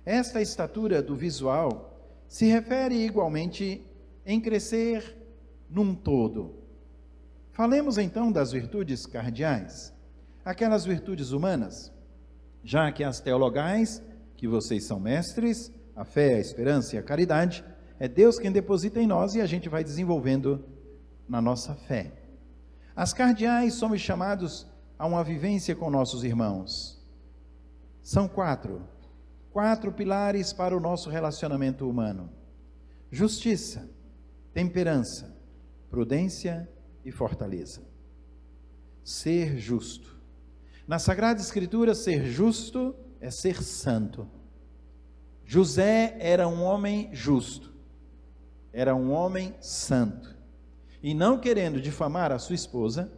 A: Esta estatura do visual se refere igualmente em crescer num todo. Falemos então das virtudes cardeais, aquelas virtudes humanas, já que as teologais, que vocês são mestres, a fé, a esperança e a caridade, é Deus quem deposita em nós e a gente vai desenvolvendo na nossa fé. As cardeais somos chamados a uma vivência com nossos irmãos. São quatro pilares para o nosso relacionamento humano: justiça, temperança, prudência e fortaleza. Ser justo. Na Sagrada Escritura, ser justo é ser santo. José era um homem justo, era um homem santo, e não querendo difamar a sua esposa,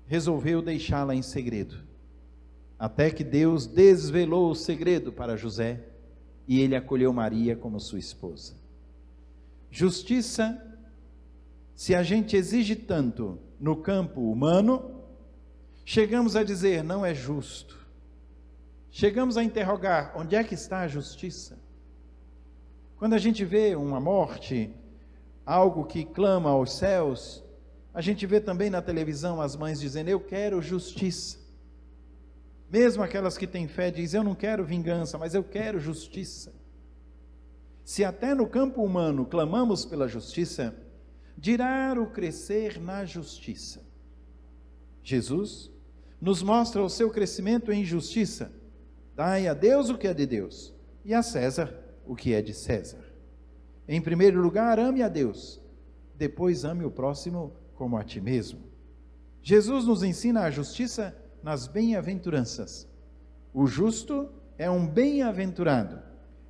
A: resolveu deixá-la em segredo, até que Deus desvelou o segredo para José, e ele acolheu Maria como sua esposa. Justiça, se a gente exige tanto no campo humano, chegamos a dizer não é justo. Chegamos a interrogar, onde é que está a justiça? Quando a gente vê uma morte, algo que clama aos céus, a gente vê também na televisão as mães dizendo, eu quero justiça. Mesmo aquelas que têm fé dizem, eu não quero vingança, mas eu quero justiça. Se até no campo humano clamamos pela justiça, dirá o crescer na justiça. Jesus nos mostra o seu crescimento em justiça. Dai a Deus o que é de Deus, e a César o que é de César. Em primeiro lugar, ame a Deus, depois ame o próximo como a ti mesmo. Jesus nos ensina a justiça nas bem-aventuranças. O justo é um bem-aventurado,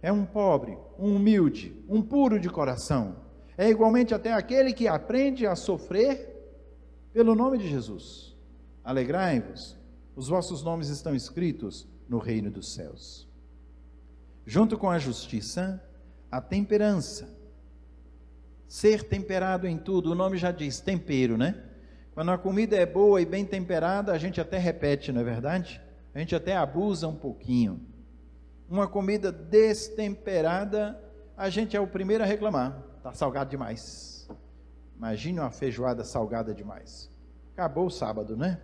A: é um pobre, um humilde, um puro de coração. É igualmente até aquele que aprende a sofrer pelo nome de Jesus. Alegrai-vos, os vossos nomes estão escritos no reino dos céus. Junto com a justiça, a temperança. Ser temperado em tudo, o nome já diz, tempero, né? Quando a comida é boa e bem temperada, a gente até repete, não é verdade? A gente até abusa um pouquinho. Uma comida destemperada, a gente é o primeiro a reclamar. Está salgado demais. Imagine uma feijoada salgada demais. Acabou o sábado, né?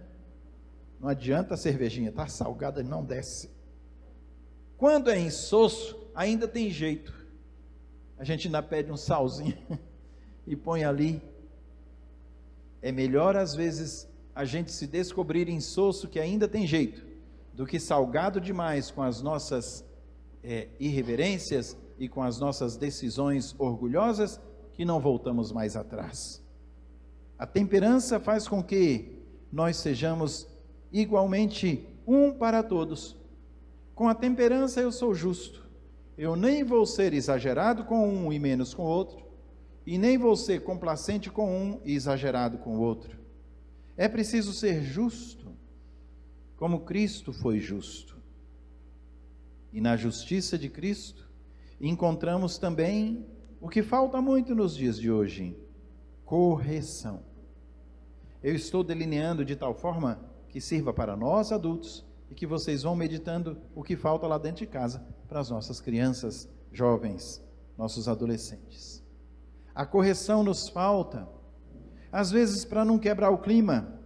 A: Não adianta a cervejinha, está salgada e não desce. Quando é insosso, ainda tem jeito. A gente ainda pede um salzinho e põe ali. É melhor, às vezes, a gente se descobrir insosso, que ainda tem jeito, do que salgado demais com as nossas irreverências e com as nossas decisões orgulhosas, que não voltamos mais atrás. A temperança faz com que nós sejamos igualmente um para todos. Com a temperança eu sou justo. Eu nem vou ser exagerado com um e menos com o outro, e nem vou ser complacente com um e exagerado com o outro. É preciso ser justo, como Cristo foi justo. E na justiça de Cristo, encontramos também o que falta muito nos dias de hoje: correção. Eu estou delineando de tal forma que sirva para nós adultos e que vocês vão meditando o que falta lá dentro de casa para as nossas crianças, jovens, nossos adolescentes. A correção nos falta, às vezes para não quebrar o clima.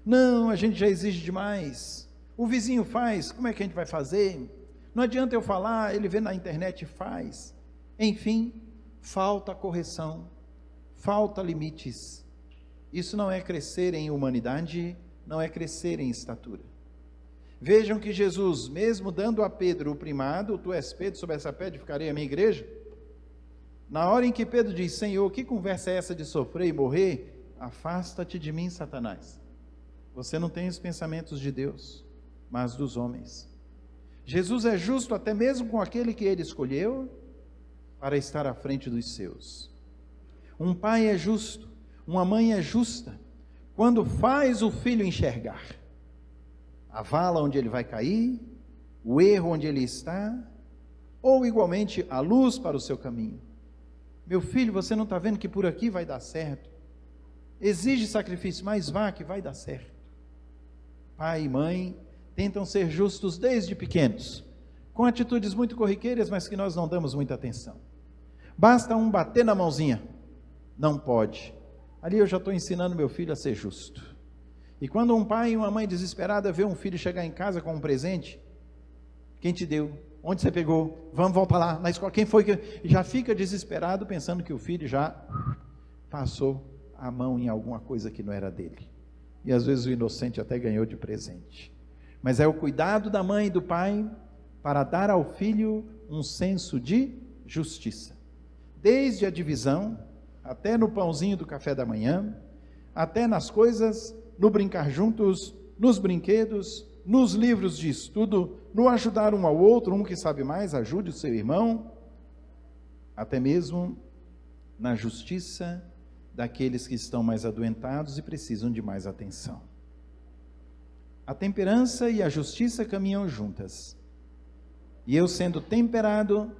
A: Não, a gente já exige demais. O vizinho faz, como é que a gente vai fazer? Não adianta eu falar, ele vê na internet e faz. Enfim, falta correção, falta limites. Isso não é crescer em humanidade, não é crescer em estatura. Vejam que Jesus, mesmo dando a Pedro o primado, tu és Pedro, sobre essa pedra ficarei a minha igreja. Na hora em que Pedro diz, Senhor, que conversa é essa de sofrer e morrer? Afasta-te de mim, Satanás. Você não tem os pensamentos de Deus, mas dos homens. Jesus é justo até mesmo com aquele que ele escolheu para estar à frente dos seus. Um pai é justo, uma mãe é justa, quando faz o filho enxergar a vala onde ele vai cair, o erro onde ele está, ou igualmente a luz para o seu caminho. Meu filho, você não está vendo que por aqui vai dar certo? Exige sacrifício, mas vá que vai dar certo. Pai e mãe tentam ser justos desde pequenos, com atitudes muito corriqueiras, mas que nós não damos muita atenção. Basta um bater na mãozinha, não pode. Ali eu já estou ensinando meu filho a ser justo. E quando um pai e uma mãe desesperada vê um filho chegar em casa com um presente, quem te deu? Onde você pegou? Vamos voltar lá na escola. Quem foi que... Já fica desesperado pensando que o filho já passou a mão em alguma coisa que não era dele. E às vezes o inocente até ganhou de presente. Mas é o cuidado da mãe e do pai para dar ao filho um senso de justiça. Desde a divisão, até no pãozinho do café da manhã, até nas coisas, no brincar juntos, nos brinquedos, nos livros de estudo, no ajudar um ao outro, um que sabe mais, ajude o seu irmão, até mesmo na justiça daqueles que estão mais adoentados e precisam de mais atenção. A temperança e a justiça caminham juntas. E eu, sendo temperado,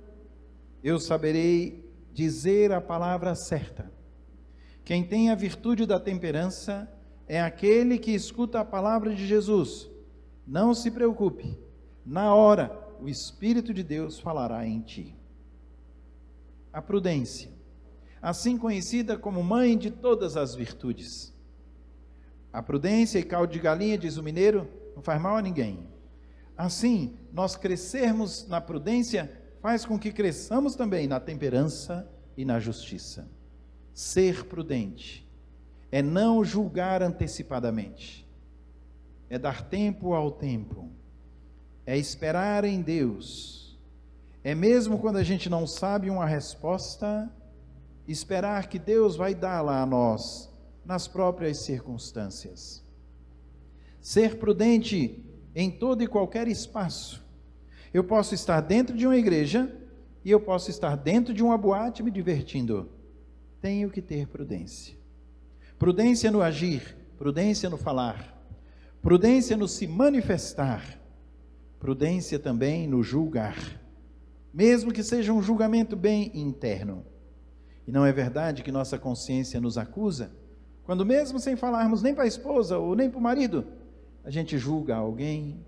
A: eu saberei dizer a palavra certa. Quem tem a virtude da temperança é aquele que escuta a palavra de Jesus. Não se preocupe, na hora o Espírito de Deus falará em ti. A prudência, assim conhecida como mãe de todas as virtudes. A prudência e caldo de galinha, diz o mineiro, não faz mal a ninguém. Assim, nós crescermos na prudência faz com que cresçamos também na temperança e na justiça. Ser prudente é não julgar antecipadamente, é dar tempo ao tempo, é esperar em Deus, é mesmo quando a gente não sabe uma resposta, esperar que Deus vai dá-la a nós nas próprias circunstâncias. Ser prudente em todo e qualquer espaço. Eu posso estar dentro de uma igreja e eu posso estar dentro de uma boate me divertindo. Tenho que ter prudência. Prudência no agir, prudência no falar, prudência no se manifestar, prudência também no julgar, mesmo que seja um julgamento bem interno. E não é verdade que nossa consciência nos acusa, quando mesmo sem falarmos nem para a esposa ou nem para o marido, a gente julga alguém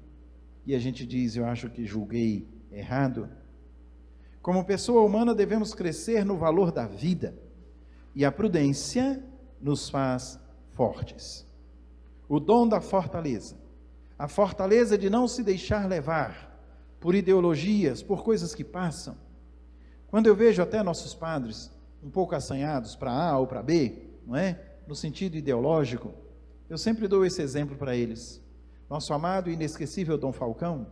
A: e a gente diz, eu acho que julguei errado. Como pessoa humana devemos crescer no valor da vida, e a prudência nos faz fortes. O dom da fortaleza, a fortaleza de não se deixar levar por ideologias, por coisas que passam. Quando eu vejo até nossos padres um pouco assanhados para A ou para B, não é? No sentido ideológico, eu sempre dou esse exemplo para eles. Nosso amado e inesquecível Dom Falcão,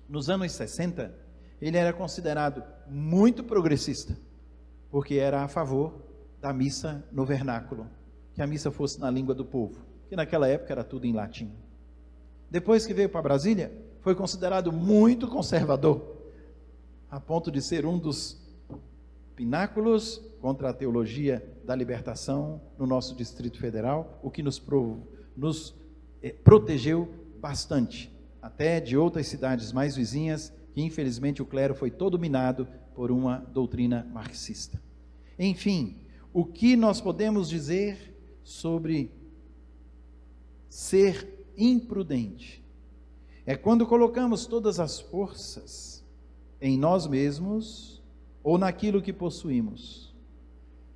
A: nos anos 60, ele era considerado muito progressista, porque era a favor da missa no vernáculo, que a missa fosse na língua do povo, que naquela época era tudo em latim. Depois que veio para Brasília, foi considerado muito conservador, a ponto de ser um dos pináculos contra a teologia da libertação no nosso Distrito Federal, o que nos protegeu bastante, até de outras cidades mais vizinhas, que infelizmente o clero foi todo minado por uma doutrina marxista. Enfim, o que nós podemos dizer sobre ser imprudente? É quando colocamos todas as forças em nós mesmos ou naquilo que possuímos.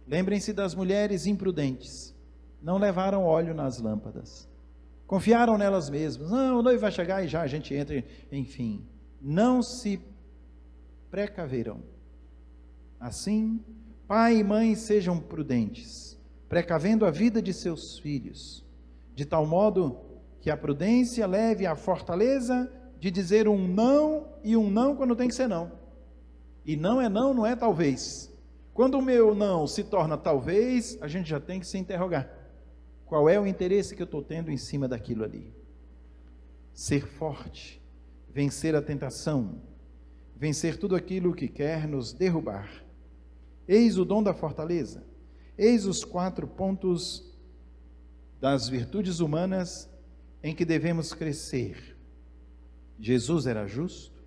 A: Lembrem-se das mulheres imprudentes, não levaram óleo nas lâmpadas, confiaram nelas mesmas, não, o noivo vai chegar e já a gente entra, enfim, não se precaveram. Assim, pai e mãe sejam prudentes, precavendo a vida de seus filhos, de tal modo que a prudência leve à fortaleza de dizer um não e um não quando tem que ser não. E não, não é talvez. Quando o meu não se torna talvez, a gente já tem que se interrogar. Qual é o interesse que eu estou tendo em cima daquilo ali? Ser forte, vencer a tentação, vencer tudo aquilo que quer nos derrubar. Eis o dom da fortaleza. Eis os 4 pontos das virtudes humanas em que devemos crescer. Jesus era justo,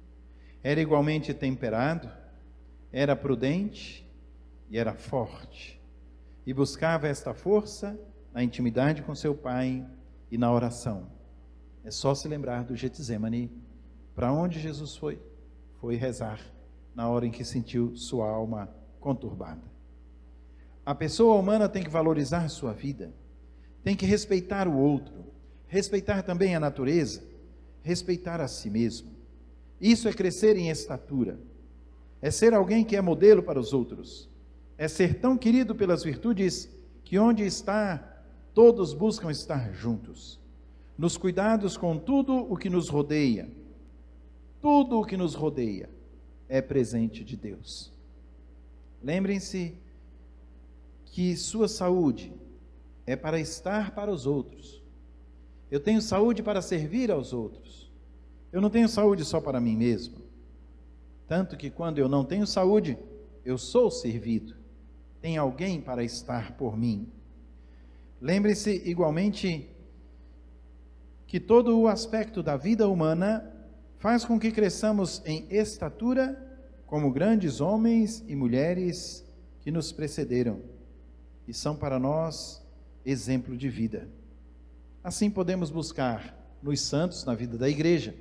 A: era igualmente temperado, era prudente e era forte. E buscava esta força na intimidade com seu Pai e na oração. É só se lembrar do Getsemane. Para onde Jesus foi? Foi rezar na hora em que sentiu sua alma conturbada. A pessoa humana tem que valorizar sua vida, tem que respeitar o outro, respeitar também a natureza, respeitar a si mesmo. Isso é crescer em estatura, é ser alguém que é modelo para os outros, é ser tão querido pelas virtudes que onde está, todos buscam estar juntos, nos cuidados com tudo o que nos rodeia. Tudo o que nos rodeia é presente de Deus. Lembrem-se que sua saúde é para estar para os outros. Eu tenho saúde para servir aos outros. Eu não tenho saúde só para mim mesmo. Tanto que quando eu não tenho saúde, eu sou servido. Tem alguém para estar por mim. Lembre-se igualmente que todo o aspecto da vida humana faz com que cresçamos em estatura como grandes homens e mulheres que nos precederam e são para nós exemplo de vida. Assim podemos buscar nos santos, na vida da igreja,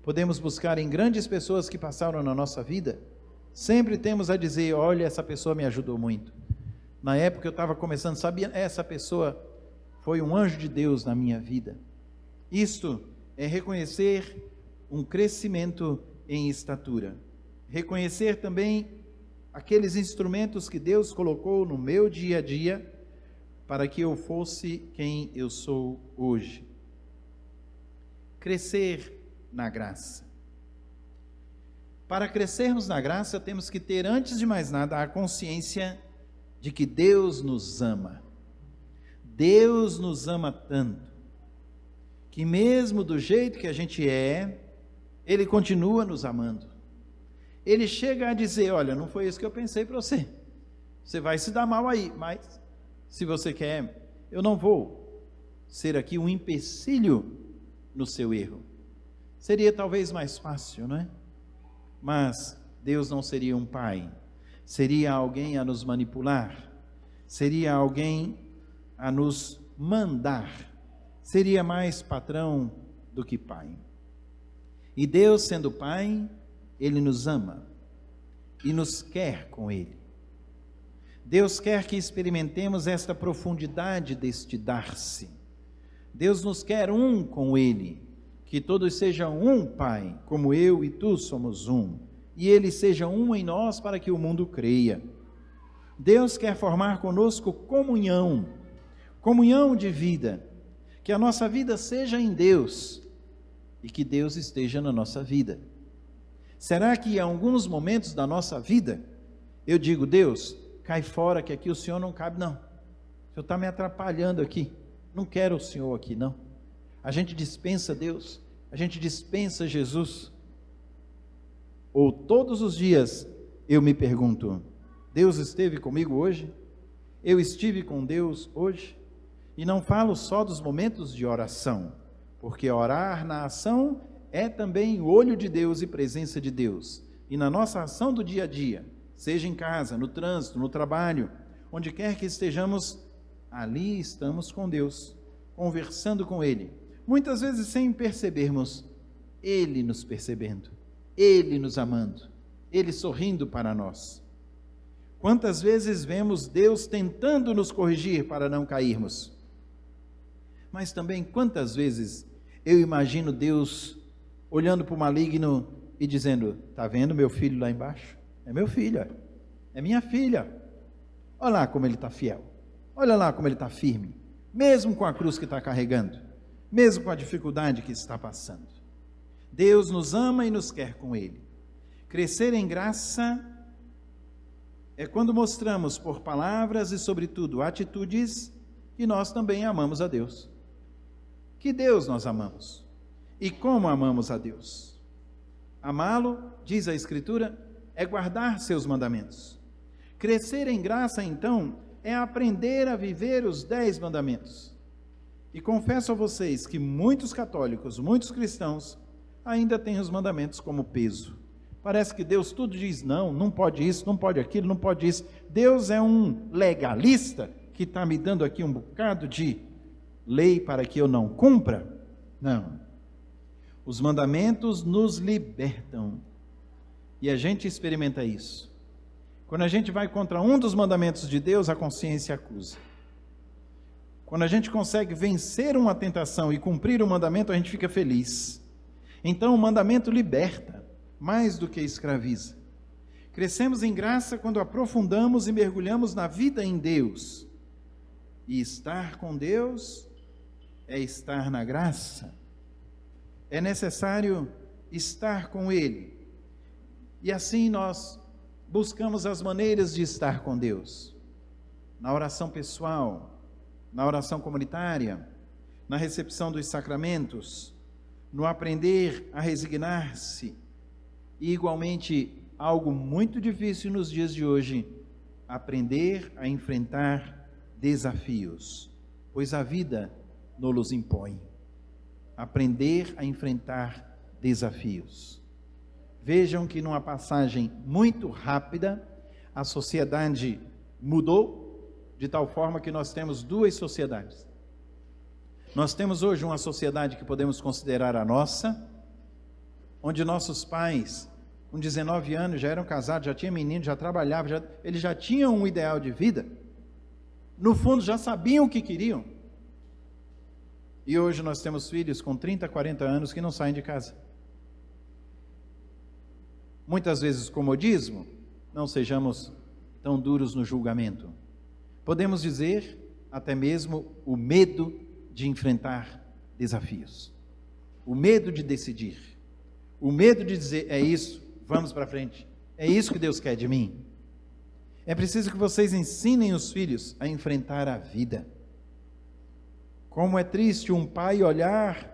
A: podemos buscar em grandes pessoas que passaram na nossa vida, sempre temos a dizer, olha, essa pessoa me ajudou muito. Na época eu estava começando, sabia, essa pessoa foi um anjo de Deus na minha vida. Isto é reconhecer um crescimento em estatura, reconhecer também aqueles instrumentos que Deus colocou no meu dia a dia para que eu fosse quem eu sou hoje. Crescer na graça. Para crescermos na graça, temos que ter, antes de mais nada, a consciência de que Deus nos ama. Deus nos ama tanto, que mesmo do jeito que a gente é, Ele continua nos amando. Ele chega a dizer, olha, não foi isso que eu pensei para você. Você vai se dar mal aí, mas se você quer, eu não vou ser aqui um empecilho no seu erro. Seria talvez mais fácil, não é? Mas Deus não seria um pai, seria alguém a nos manipular, seria alguém a nos mandar, seria mais patrão do que pai. E Deus, sendo pai, Ele nos ama e nos quer com Ele. Deus quer que experimentemos esta profundidade deste dar-se. Deus nos quer um com Ele, que todos sejam um, Pai, como eu e tu somos um, e Ele seja um em nós para que o mundo creia. Deus quer formar conosco comunhão de vida, que a nossa vida seja em Deus e que Deus esteja na nossa vida. Será que em alguns momentos da nossa vida eu digo, Deus, cai fora que aqui o Senhor não cabe não, o Senhor está me atrapalhando aqui, não quero o Senhor aqui não. A gente dispensa Deus, a gente dispensa Jesus. Ou todos os dias eu me pergunto, Deus esteve comigo hoje? Eu estive com Deus hoje? E não falo só dos momentos de oração, porque orar na ação é também o olho de Deus e presença de Deus. E na nossa ação do dia a dia, seja em casa, no trânsito, no trabalho, onde quer que estejamos, ali estamos com Deus, conversando com Ele. Muitas vezes sem percebermos, Ele nos percebendo, Ele nos amando, Ele sorrindo para nós. Quantas vezes vemos Deus tentando nos corrigir para não cairmos? Mas também quantas vezes eu imagino Deus olhando para o maligno e dizendo, está vendo meu filho lá embaixo? É meu filho, é minha filha. Olha lá como ele está fiel, olha lá como ele está firme, mesmo com a cruz que está carregando, mesmo com a dificuldade que está passando. Deus nos ama e nos quer com Ele. Crescer em graça é quando mostramos por palavras e, sobretudo, atitudes que nós também amamos a Deus. Que Deus nós amamos e como amamos a Deus. Amá-lo, diz a Escritura, é guardar seus mandamentos. Crescer em graça, então, é aprender a viver os 10 mandamentos. E confesso a vocês que muitos católicos, muitos cristãos, ainda têm os mandamentos como peso. Parece que Deus tudo diz, não pode isso, não pode aquilo, não pode isso. Deus é um legalista que está me dando aqui um bocado de lei para que eu não cumpra? Não. Os mandamentos nos libertam. E a gente experimenta isso. Quando a gente vai contra um dos mandamentos de Deus, a consciência acusa. Quando a gente consegue vencer uma tentação e cumprir o mandamento, a gente fica feliz. Então o mandamento liberta, mais do que escraviza. Crescemos em graça quando aprofundamos e mergulhamos na vida em Deus. E estar com Deus é estar na graça. É necessário estar com Ele. E assim nós buscamos as maneiras de estar com Deus. Na oração pessoal, na oração comunitária, na recepção dos sacramentos, no aprender a resignar-se. E igualmente, algo muito difícil nos dias de hoje, aprender a enfrentar desafios, pois a vida nos impõe. Aprender a enfrentar desafios. Vejam que numa passagem muito rápida, a sociedade mudou, de tal forma que nós temos duas sociedades. Nós temos hoje uma sociedade que podemos considerar a nossa, onde nossos pais, com 19 anos, já eram casados, já tinham menino, já trabalhavam, eles já tinham um ideal de vida. No fundo, já sabiam o que queriam. E hoje nós temos filhos com 30, 40 anos que não saem de casa. muitas vezes comodismo, não sejamos tão duros no julgamento. Podemos dizer até mesmo o medo de enfrentar desafios, o medo de decidir, o medo de dizer, é isso, vamos para frente, é isso que Deus quer de mim. É preciso que vocês ensinem os filhos a enfrentar a vida. Como é triste um pai olhar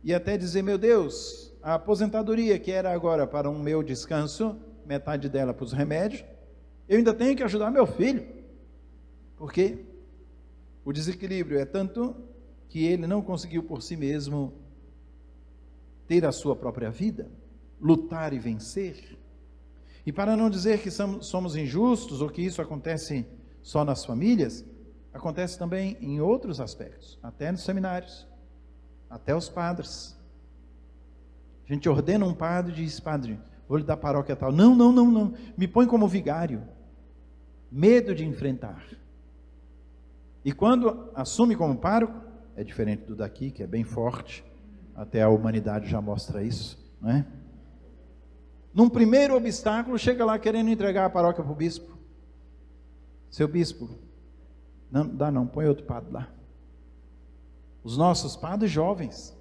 A: e até dizer, meu Deus, a aposentadoria que era agora para um meu descanso, metade dela para os remédios, eu ainda tenho que ajudar meu filho, porque o desequilíbrio é tanto que ele não conseguiu por si mesmo ter a sua própria vida, lutar e vencer. E para não dizer que somos injustos ou que isso acontece só nas famílias, acontece também em outros aspectos, até nos seminários, até os padres. A gente ordena um padre e diz, padre, vou lhe dar paróquia tal. Não, me põe como vigário. Medo de enfrentar. E quando assume como pároco, é diferente do daqui, que é bem forte, até a humanidade já mostra isso, não é? Num primeiro obstáculo, chega lá querendo entregar a paróquia para o bispo. Seu bispo, não dá não, põe outro padre lá. Os nossos padres jovens,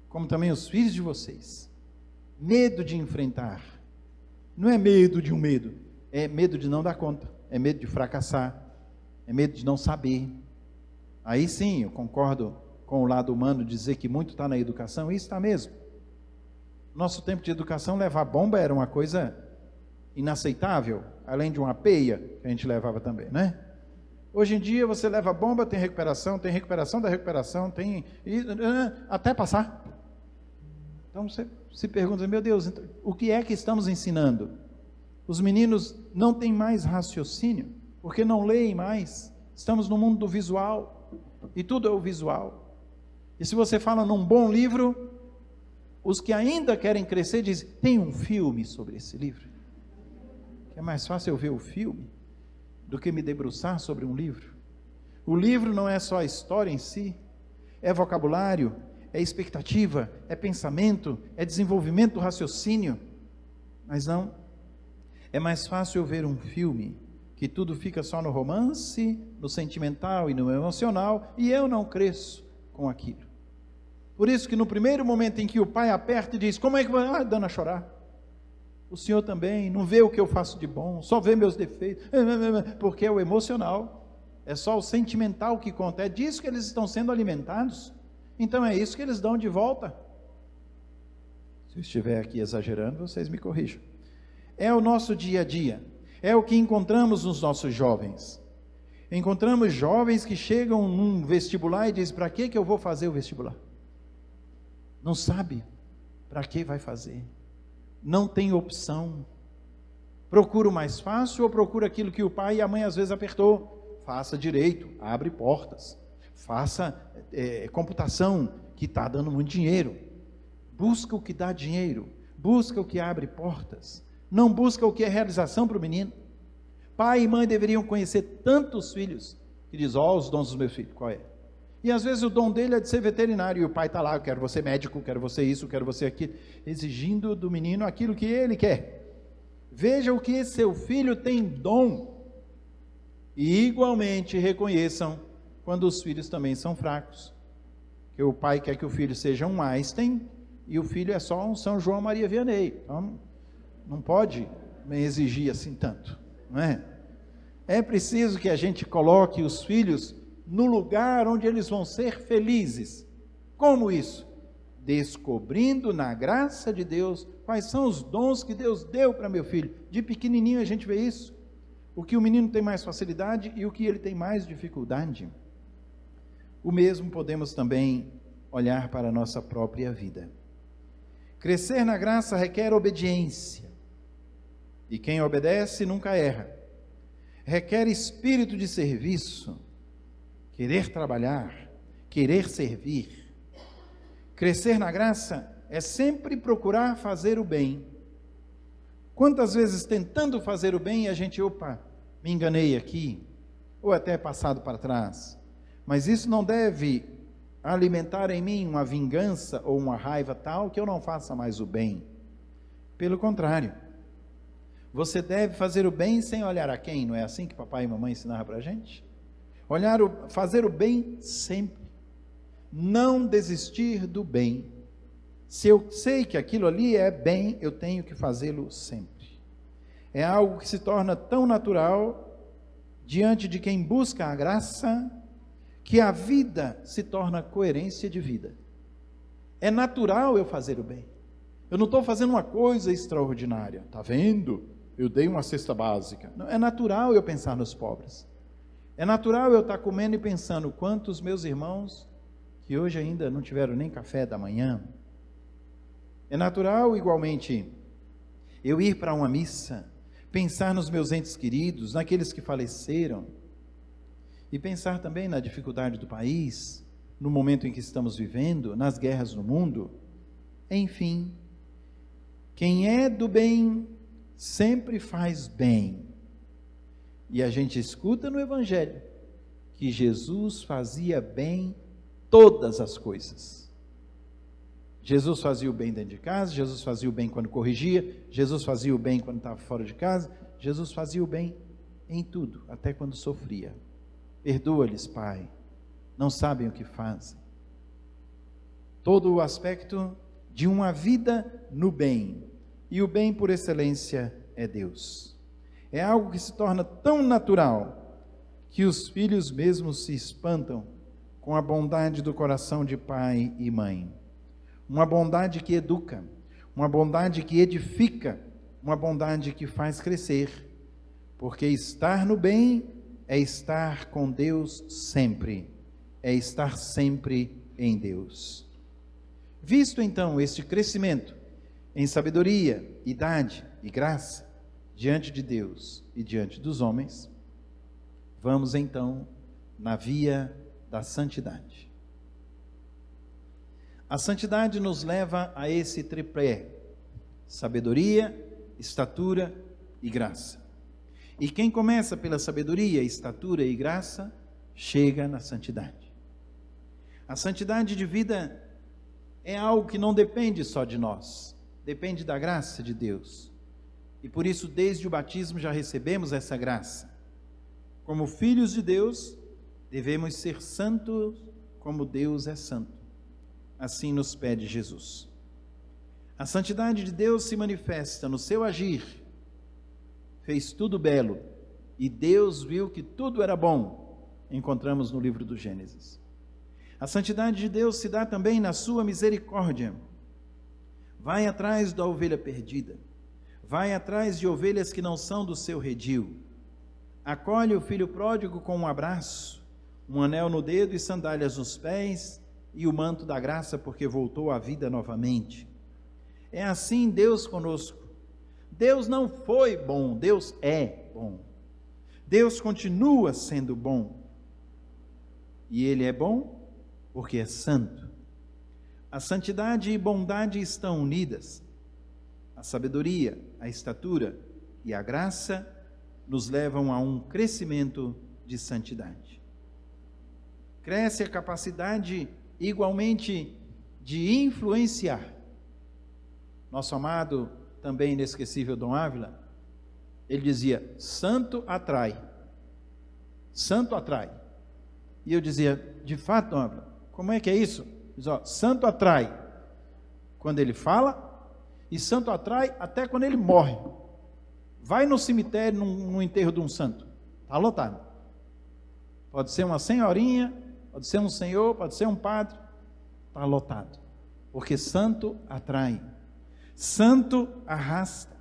A: como também os filhos de vocês, medo de enfrentar, não é medo de um medo, é medo de não dar conta, é medo de fracassar, é medo de não saber. Aí sim, eu concordo com o lado humano, dizer que muito está na educação, e está mesmo. Nosso tempo de educação, levar bomba era uma coisa inaceitável, além de uma peia que a gente levava também, né? Hoje em dia você leva bomba, tem recuperação da recuperação, tem até passar. Então você se pergunta, meu Deus, então, o que é que estamos ensinando? Os meninos não têm mais raciocínio, porque não leem mais. Estamos no mundo do visual, e tudo é o visual. E se você fala num bom livro, os que ainda querem crescer dizem, tem um filme sobre esse livro. É mais fácil eu ver o filme do que me debruçar sobre um livro. O livro não é só a história em si, é vocabulário, é expectativa, é pensamento, é desenvolvimento do raciocínio. Mas não, é mais fácil eu ver um filme que tudo fica só no romance, no sentimental e no emocional, e eu não cresço com aquilo. Por isso que no primeiro momento em que o pai aperta e diz, como é que vai? Dando a chorar. O senhor também não vê o que eu faço de bom, só vê meus defeitos, porque é o emocional, é só o sentimental que conta, é disso que eles estão sendo alimentados, então é isso que eles dão de volta. Se eu estiver aqui exagerando, vocês me corrijam. É o nosso dia a dia, é o que encontramos nos nossos jovens. Encontramos jovens que chegam num vestibular e dizem, para que eu vou fazer o vestibular? Não sabe para que vai fazer, não tem opção, procura o mais fácil ou procura aquilo que o pai e a mãe às vezes apertou, faça direito, abre portas, faça computação, que está dando muito dinheiro, busca o que dá dinheiro, busca o que abre portas, não busca o que é realização para o menino. Pai e mãe deveriam conhecer tantos filhos, que diz, os dons dos meus filhos, qual é? E às vezes o dom dele é de ser veterinário, e o pai está lá, eu quero você médico, quero você isso, quero você aquilo, exigindo do menino aquilo que ele quer. Veja o que seu filho tem dom, e igualmente reconheçam quando os filhos também são fracos, que o pai quer que o filho seja um Einstein, e o filho é só um São João Maria Vianney, então não pode me exigir assim tanto, não é? É preciso que a gente coloque os filhos no lugar onde eles vão ser felizes. Como isso? Descobrindo na graça de Deus quais são os dons que Deus deu para meu filho. De pequenininho a gente vê isso. O que o menino tem mais facilidade e o que ele tem mais dificuldade. O mesmo podemos também olhar para a nossa própria vida. Crescer na graça requer obediência. E quem obedece nunca erra. Requer espírito de serviço, querer trabalhar, querer servir. Crescer na graça é sempre procurar fazer o bem. Quantas vezes tentando fazer o bem a gente, me enganei aqui, ou até passado para trás. Mas isso não deve alimentar em mim uma vingança ou uma raiva tal que eu não faça mais o bem. Pelo contrário, você deve fazer o bem sem olhar a quem, não é assim que papai e mamãe ensinaram para a gente? Fazer o bem sempre, não desistir do bem. Se eu sei que aquilo ali é bem, eu tenho que fazê-lo sempre. É algo que se torna tão natural diante de quem busca a graça, que a vida se torna coerência de vida. É natural eu fazer o bem. Eu não estou fazendo uma coisa extraordinária. Está vendo? Eu dei uma cesta básica. Não, é natural eu pensar nos pobres. É natural eu estar comendo e pensando quantos meus irmãos que hoje ainda não tiveram nem café da manhã. É natural, igualmente, eu ir para uma missa, pensar nos meus entes queridos, naqueles que faleceram, e pensar também na dificuldade do país, no momento em que estamos vivendo, nas guerras no mundo. Enfim, quem é do bem sempre faz bem. E a gente escuta no Evangelho que Jesus fazia bem todas as coisas. Jesus fazia o bem dentro de casa, Jesus fazia o bem quando corrigia, Jesus fazia o bem quando estava fora de casa, Jesus fazia o bem em tudo, até quando sofria. Perdoa-lhes, Pai, não sabem o que fazem. Todo o aspecto de uma vida no bem, e o bem por excelência é Deus. É algo que se torna tão natural, que os filhos mesmos se espantam com a bondade do coração de pai e mãe. Uma bondade que educa, uma bondade que edifica, uma bondade que faz crescer, porque estar no bem é estar com Deus sempre, é estar sempre em Deus. Visto então este crescimento em sabedoria, idade e graça, diante de Deus e diante dos homens, vamos então na via da santidade. A santidade nos leva a esse tripé: sabedoria, estatura e graça. E quem começa pela sabedoria, estatura e graça, chega na santidade. A santidade de vida é algo que não depende só de nós, depende da graça de Deus. E por isso, desde o batismo, já recebemos essa graça. Como filhos de Deus, devemos ser santos como Deus é santo. Assim nos pede Jesus. A santidade de Deus se manifesta no seu agir. Fez tudo belo, e Deus viu que tudo era bom. Encontramos no livro do Gênesis. A santidade de Deus se dá também na sua misericórdia. Vai atrás da ovelha perdida. Vai atrás de ovelhas que não são do seu redil. Acolhe o filho pródigo com um abraço, um anel no dedo e sandálias nos pés, e o manto da graça, porque voltou à vida novamente. É assim Deus conosco. Deus não foi bom, Deus é bom. Deus continua sendo bom. E Ele é bom porque é santo. A santidade e bondade estão unidas. A sabedoria, a estatura e a graça nos levam a um crescimento de santidade. Cresce a capacidade igualmente de influenciar. Nosso amado, também inesquecível Dom Ávila, ele dizia: santo atrai. Santo atrai. E eu dizia: de fato, Dom Ávila, como é que é isso? Diz, santo atrai quando ele fala, e santo atrai até quando ele morre. Vai no cemitério, no enterro de um santo, está lotado. Pode ser uma senhorinha, pode ser um senhor, pode ser um padre, está lotado. Porque santo atrai, santo arrasta.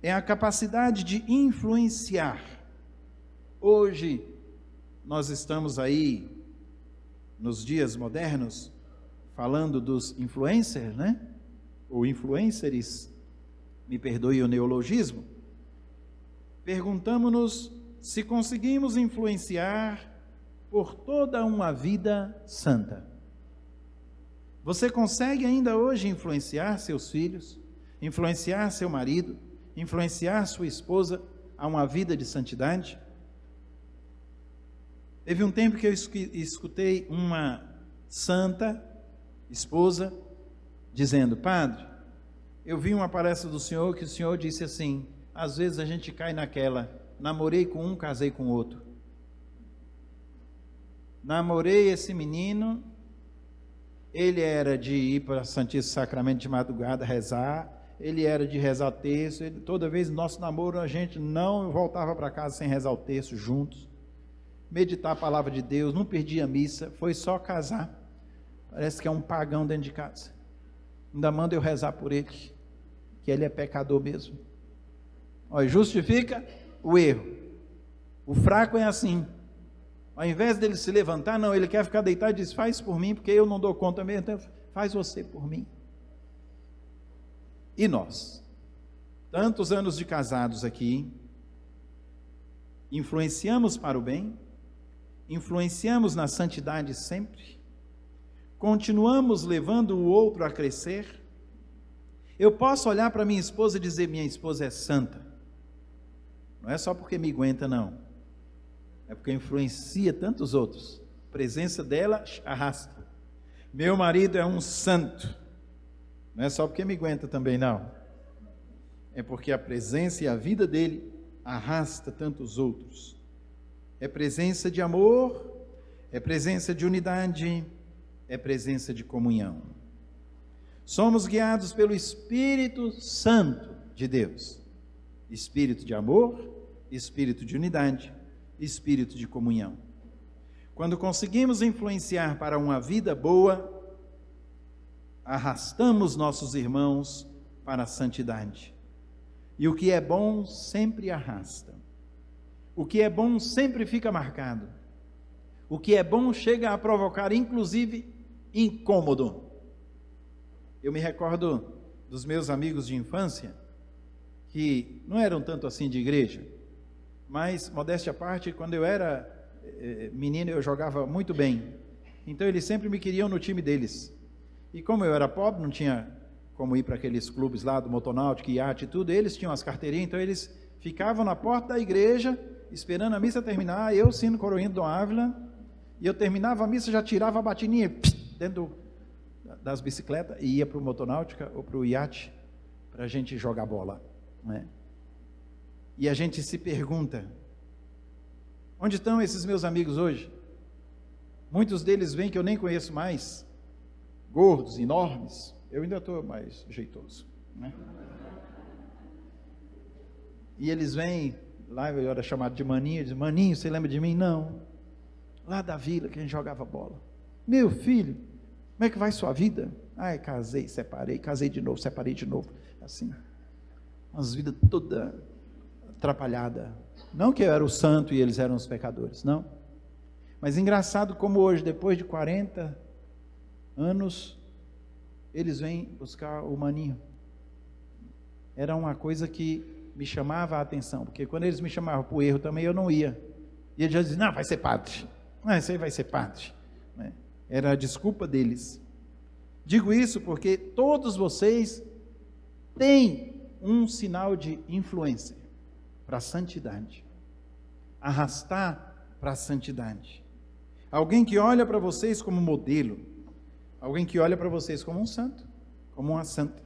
A: É a capacidade de influenciar. Hoje, nós estamos aí, nos dias modernos, falando dos influencers, né? Ou influencers, me perdoe o neologismo. Perguntamos-nos se conseguimos influenciar por toda uma vida santa. Você consegue ainda hoje influenciar seus filhos, influenciar seu marido, influenciar sua esposa a uma vida de santidade? Teve um tempo que eu escutei uma santa esposa dizendo: padre, Eu vi uma palestra do senhor que o senhor disse assim: às vezes a gente cai naquela, namorei com um, casei com outro. Namorei esse menino, ele era de ir para o Santíssimo Sacramento de madrugada rezar, ele era de rezar terço, toda vez no nosso namoro a gente não voltava para casa sem rezar o terço juntos, meditar a palavra de Deus, não perdia a missa, foi só casar. Parece que é um pagão dentro de casa. Ainda manda eu rezar por ele, que ele é pecador mesmo. Olha, justifica o erro. O fraco é assim. Ao invés dele se levantar, não, ele quer ficar deitado e diz: faz por mim, porque eu não dou conta mesmo, então faz você por mim. E nós, tantos anos de casados aqui, influenciamos para o bem, influenciamos na santidade sempre, continuamos levando o outro a crescer. Eu posso olhar para minha esposa e dizer: minha esposa é santa. Não é só porque me aguenta, não. É porque influencia tantos outros. A presença dela arrasta. Meu marido é um santo. Não é só porque me aguenta também, não. É porque a presença e a vida dele arrasta tantos outros. É presença de amor, é presença de unidade, é presença de comunhão. Somos guiados pelo Espírito Santo de Deus. Espírito de amor, espírito de unidade, espírito de comunhão. Quando conseguimos influenciar para uma vida boa, arrastamos nossos irmãos para a santidade. E o que é bom sempre arrasta. O que é bom sempre fica marcado. O que é bom chega a provocar, inclusive, incômodo. Eu me recordo dos meus amigos de infância, que não eram tanto assim de igreja, mas, modéstia à parte, quando eu era menino eu jogava muito bem, então eles sempre me queriam no time deles, e como eu era pobre, não tinha como ir para aqueles clubes lá do Motonáutico, iate e tudo, eles tinham as carteirinhas, então eles ficavam na porta da igreja, esperando a missa terminar, eu sino coroinha do Dom Ávila, e eu terminava a missa, já tirava a batininha, dentro das bicicletas, e ia para o Motonáutica ou para o iate, para a gente jogar bola, né? E a gente se pergunta: onde estão esses meus amigos hoje? Muitos deles vêm que eu nem conheço mais, gordos, enormes. Eu ainda estou mais jeitoso, né? E eles vêm, lá eu era chamado de maninho, dizem: maninho, você lembra de mim? Não. Lá da vila que a gente jogava bola. Meu filho, como é que vai sua vida? Ai, casei, separei, casei de novo, separei de novo. Assim, umas vidas todas atrapalhadas. Não que eu era o santo e eles eram os pecadores, não. Mas engraçado como hoje, depois de 40 anos, eles vêm buscar o maninho. Era uma coisa que me chamava a atenção, porque quando eles me chamavam para o erro também eu não ia. E eles já diziam: não, vai ser padre. Não, isso aí vai ser padre. Era a desculpa deles. Digo isso porque todos vocês têm um sinal de influência para a santidade. Arrastar para a santidade. Alguém que olha para vocês como modelo. Alguém que olha para vocês como um santo, como uma santa.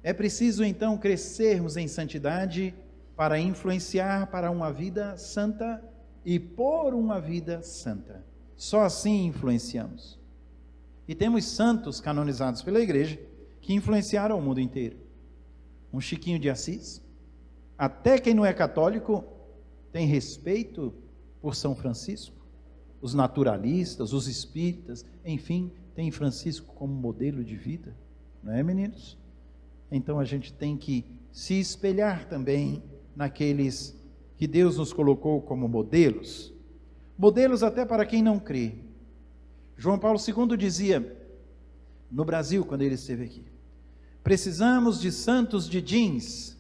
A: É preciso então crescermos em santidade para influenciar para uma vida santa e por uma vida santa. Só assim influenciamos. E temos santos canonizados pela igreja que influenciaram o mundo inteiro. Um Chiquinho de Assis. Até quem não é católico tem respeito por São Francisco. Os naturalistas, os espíritas, enfim, tem Francisco como modelo de vida. Não é, meninos? Então a gente tem que se espelhar também naqueles que Deus nos colocou como modelos. Modelos até para quem não crê. João Paulo II dizia, no Brasil, quando ele esteve aqui: precisamos de santos de jeans,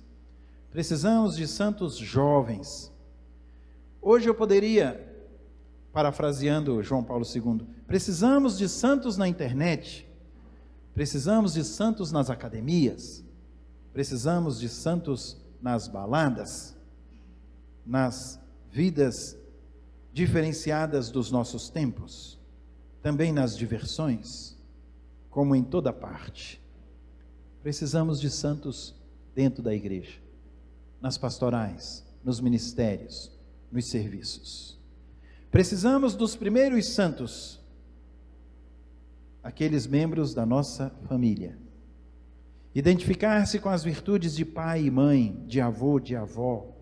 A: precisamos de santos jovens. Hoje eu poderia, parafraseando João Paulo II, precisamos de santos na internet, precisamos de santos nas academias, precisamos de santos nas baladas, nas vidas diferenciadas dos nossos tempos, também nas diversões, como em toda parte. Precisamos de santos dentro da igreja, nas pastorais, nos ministérios, nos serviços. Precisamos dos primeiros santos, aqueles membros da nossa família. Identificar-se com as virtudes de pai e mãe, de avô, de avó.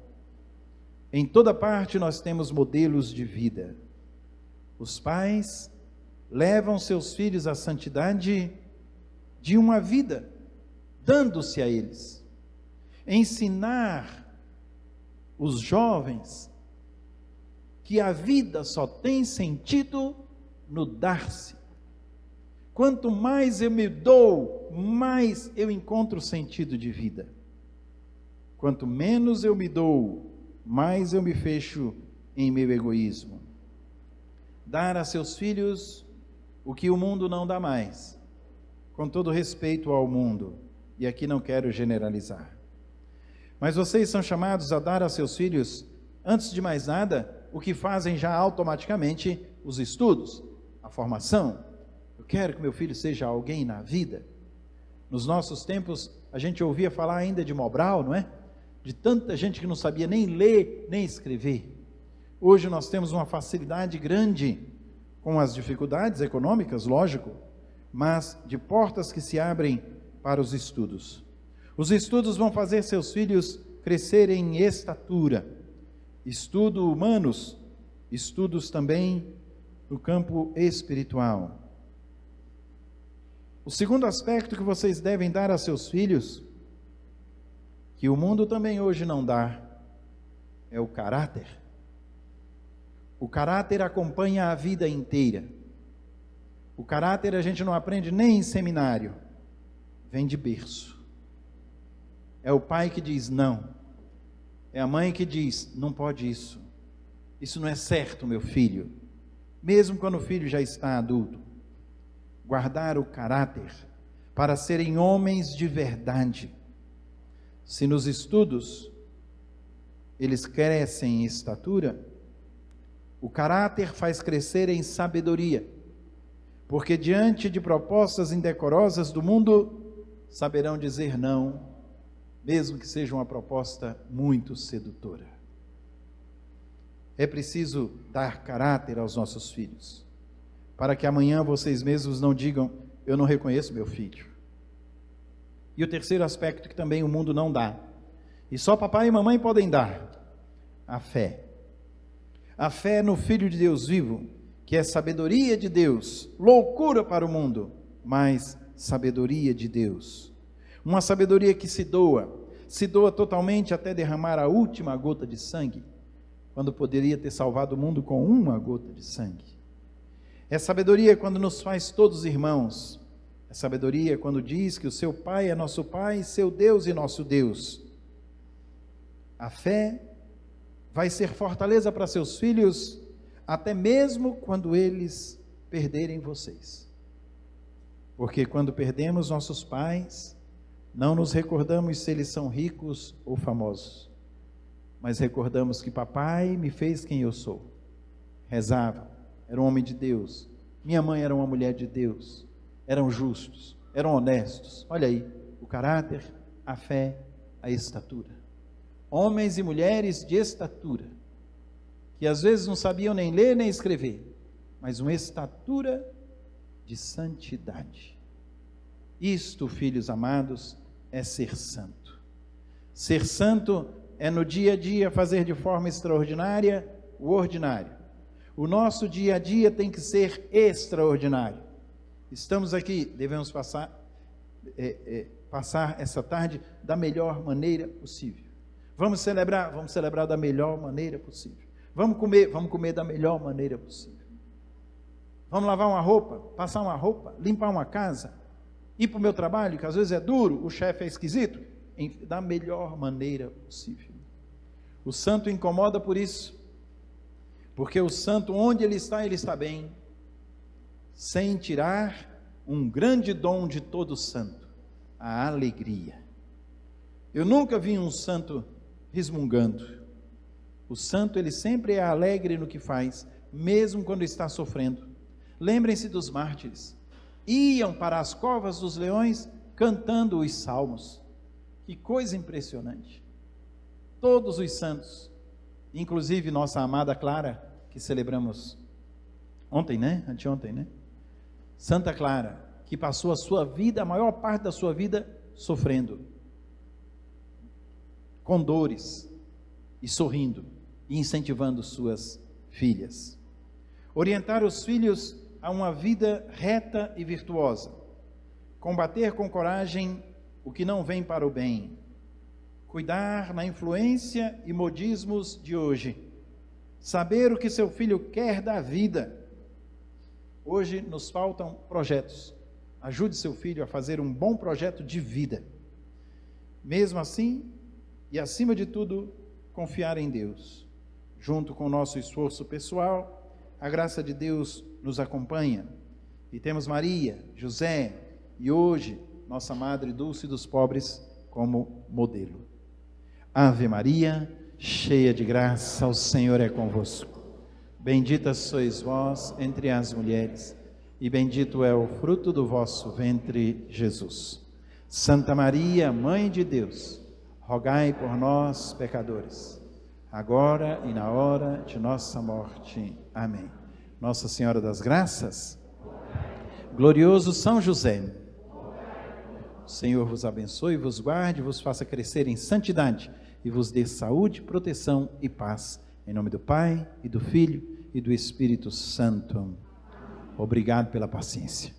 A: Em toda parte nós temos modelos de vida. Os pais levam seus filhos à santidade de uma vida, dando-se a eles. Ensinar os jovens que a vida só tem sentido no dar-se. Quanto mais eu me dou, mais eu encontro sentido de vida. Quanto menos eu me dou, mais eu me fecho em meu egoísmo. Dar a seus filhos o que o mundo não dá mais, com todo respeito ao mundo, e aqui não quero generalizar. Mas vocês são chamados a dar a seus filhos, antes de mais nada, o que fazem já automaticamente os estudos, a formação. Eu quero que meu filho seja alguém na vida. Nos nossos tempos, a gente ouvia falar ainda de Mobral, não é? De tanta gente que não sabia nem ler, nem escrever. Hoje nós temos uma facilidade grande, com as dificuldades econômicas, lógico, mas de portas que se abrem para os estudos. Os estudos vão fazer seus filhos crescerem em estatura, estudos humanos, estudos também no campo espiritual. O segundo aspecto que vocês devem dar a seus filhos, que o mundo também hoje não dá, é o caráter. O caráter acompanha a vida inteira. O caráter a gente não aprende nem em seminário, vem de berço. É o pai que diz não, é a mãe que diz, não pode isso não é certo, meu filho, mesmo quando o filho já está adulto. Guardar o caráter para serem homens de verdade. Se nos estudos eles crescem em estatura, o caráter faz crescer em sabedoria, porque diante de propostas indecorosas do mundo, saberão dizer não, mesmo que seja uma proposta muito sedutora. É preciso dar caráter aos nossos filhos, para que amanhã vocês mesmos não digam, eu não reconheço meu filho. E o terceiro aspecto que também o mundo não dá, e só papai e mamãe podem dar, a fé. A fé no Filho de Deus vivo, que é sabedoria de Deus, loucura para o mundo, mas sabedoria de Deus. Uma sabedoria que se doa totalmente até derramar a última gota de sangue, quando poderia ter salvado o mundo com uma gota de sangue. É sabedoria quando nos faz todos irmãos. É sabedoria quando diz que o seu Pai é nosso Pai, seu Deus e nosso Deus. A fé vai ser fortaleza para seus filhos, até mesmo quando eles perderem vocês. Porque quando perdemos nossos pais, não nos recordamos se eles são ricos ou famosos, mas recordamos que papai me fez quem eu sou. Rezava, era um homem de Deus, minha mãe era uma mulher de Deus, eram justos, eram honestos. Olha aí, o caráter, a fé, a estatura. Homens e mulheres de estatura, que às vezes não sabiam nem ler nem escrever, mas uma estatura de santidade. Isto, filhos amados, é ser santo. Ser santo é no dia a dia fazer de forma extraordinária o ordinário. O nosso dia a dia tem que ser extraordinário. Estamos aqui, devemos passar essa tarde da melhor maneira possível. Vamos celebrar da melhor maneira possível. Vamos comer da melhor maneira possível. Vamos lavar uma roupa, passar uma roupa, limpar uma casa, ir para o meu trabalho, que às vezes é duro, o chefe é esquisito, da melhor maneira possível. O santo incomoda por isso, porque o santo, onde ele está bem, sem tirar um grande dom de todo santo, a alegria. Eu nunca vi um santo resmungando. O santo, ele sempre é alegre no que faz, mesmo quando está sofrendo. Lembrem-se dos mártires. Iam para as covas dos leões cantando os salmos. Que coisa impressionante. Todos os santos, inclusive nossa amada Clara, que celebramos ontem, né? Anteontem, né? Santa Clara, que passou a sua vida, a maior parte da sua vida, sofrendo, com dores, e sorrindo, e incentivando suas filhas. Orientar os filhos a uma vida reta e virtuosa. Combater com coragem o que não vem para o bem. Cuidar na influência e modismos de hoje. Saber o que seu filho quer da vida. Hoje nos faltam projetos. Ajude seu filho a fazer um bom projeto de vida. Mesmo assim, e acima de tudo, confiar em Deus. Junto com o nosso esforço pessoal, a graça de Deus nos acompanha. E temos Maria, José e hoje nossa Madre Dulce dos Pobres como modelo. Ave Maria, cheia de graça, o Senhor é convosco. Bendita sois vós entre as mulheres, e bendito é o fruto do vosso ventre, Jesus. Santa Maria, Mãe de Deus, rogai por nós, pecadores, agora e na hora de nossa morte. Amém. Nossa Senhora das Graças, glorioso São José, o Senhor vos abençoe, vos guarde, vos faça crescer em santidade e vos dê saúde, proteção e paz. Em nome do Pai, e do Filho, e do Espírito Santo. Obrigado pela paciência.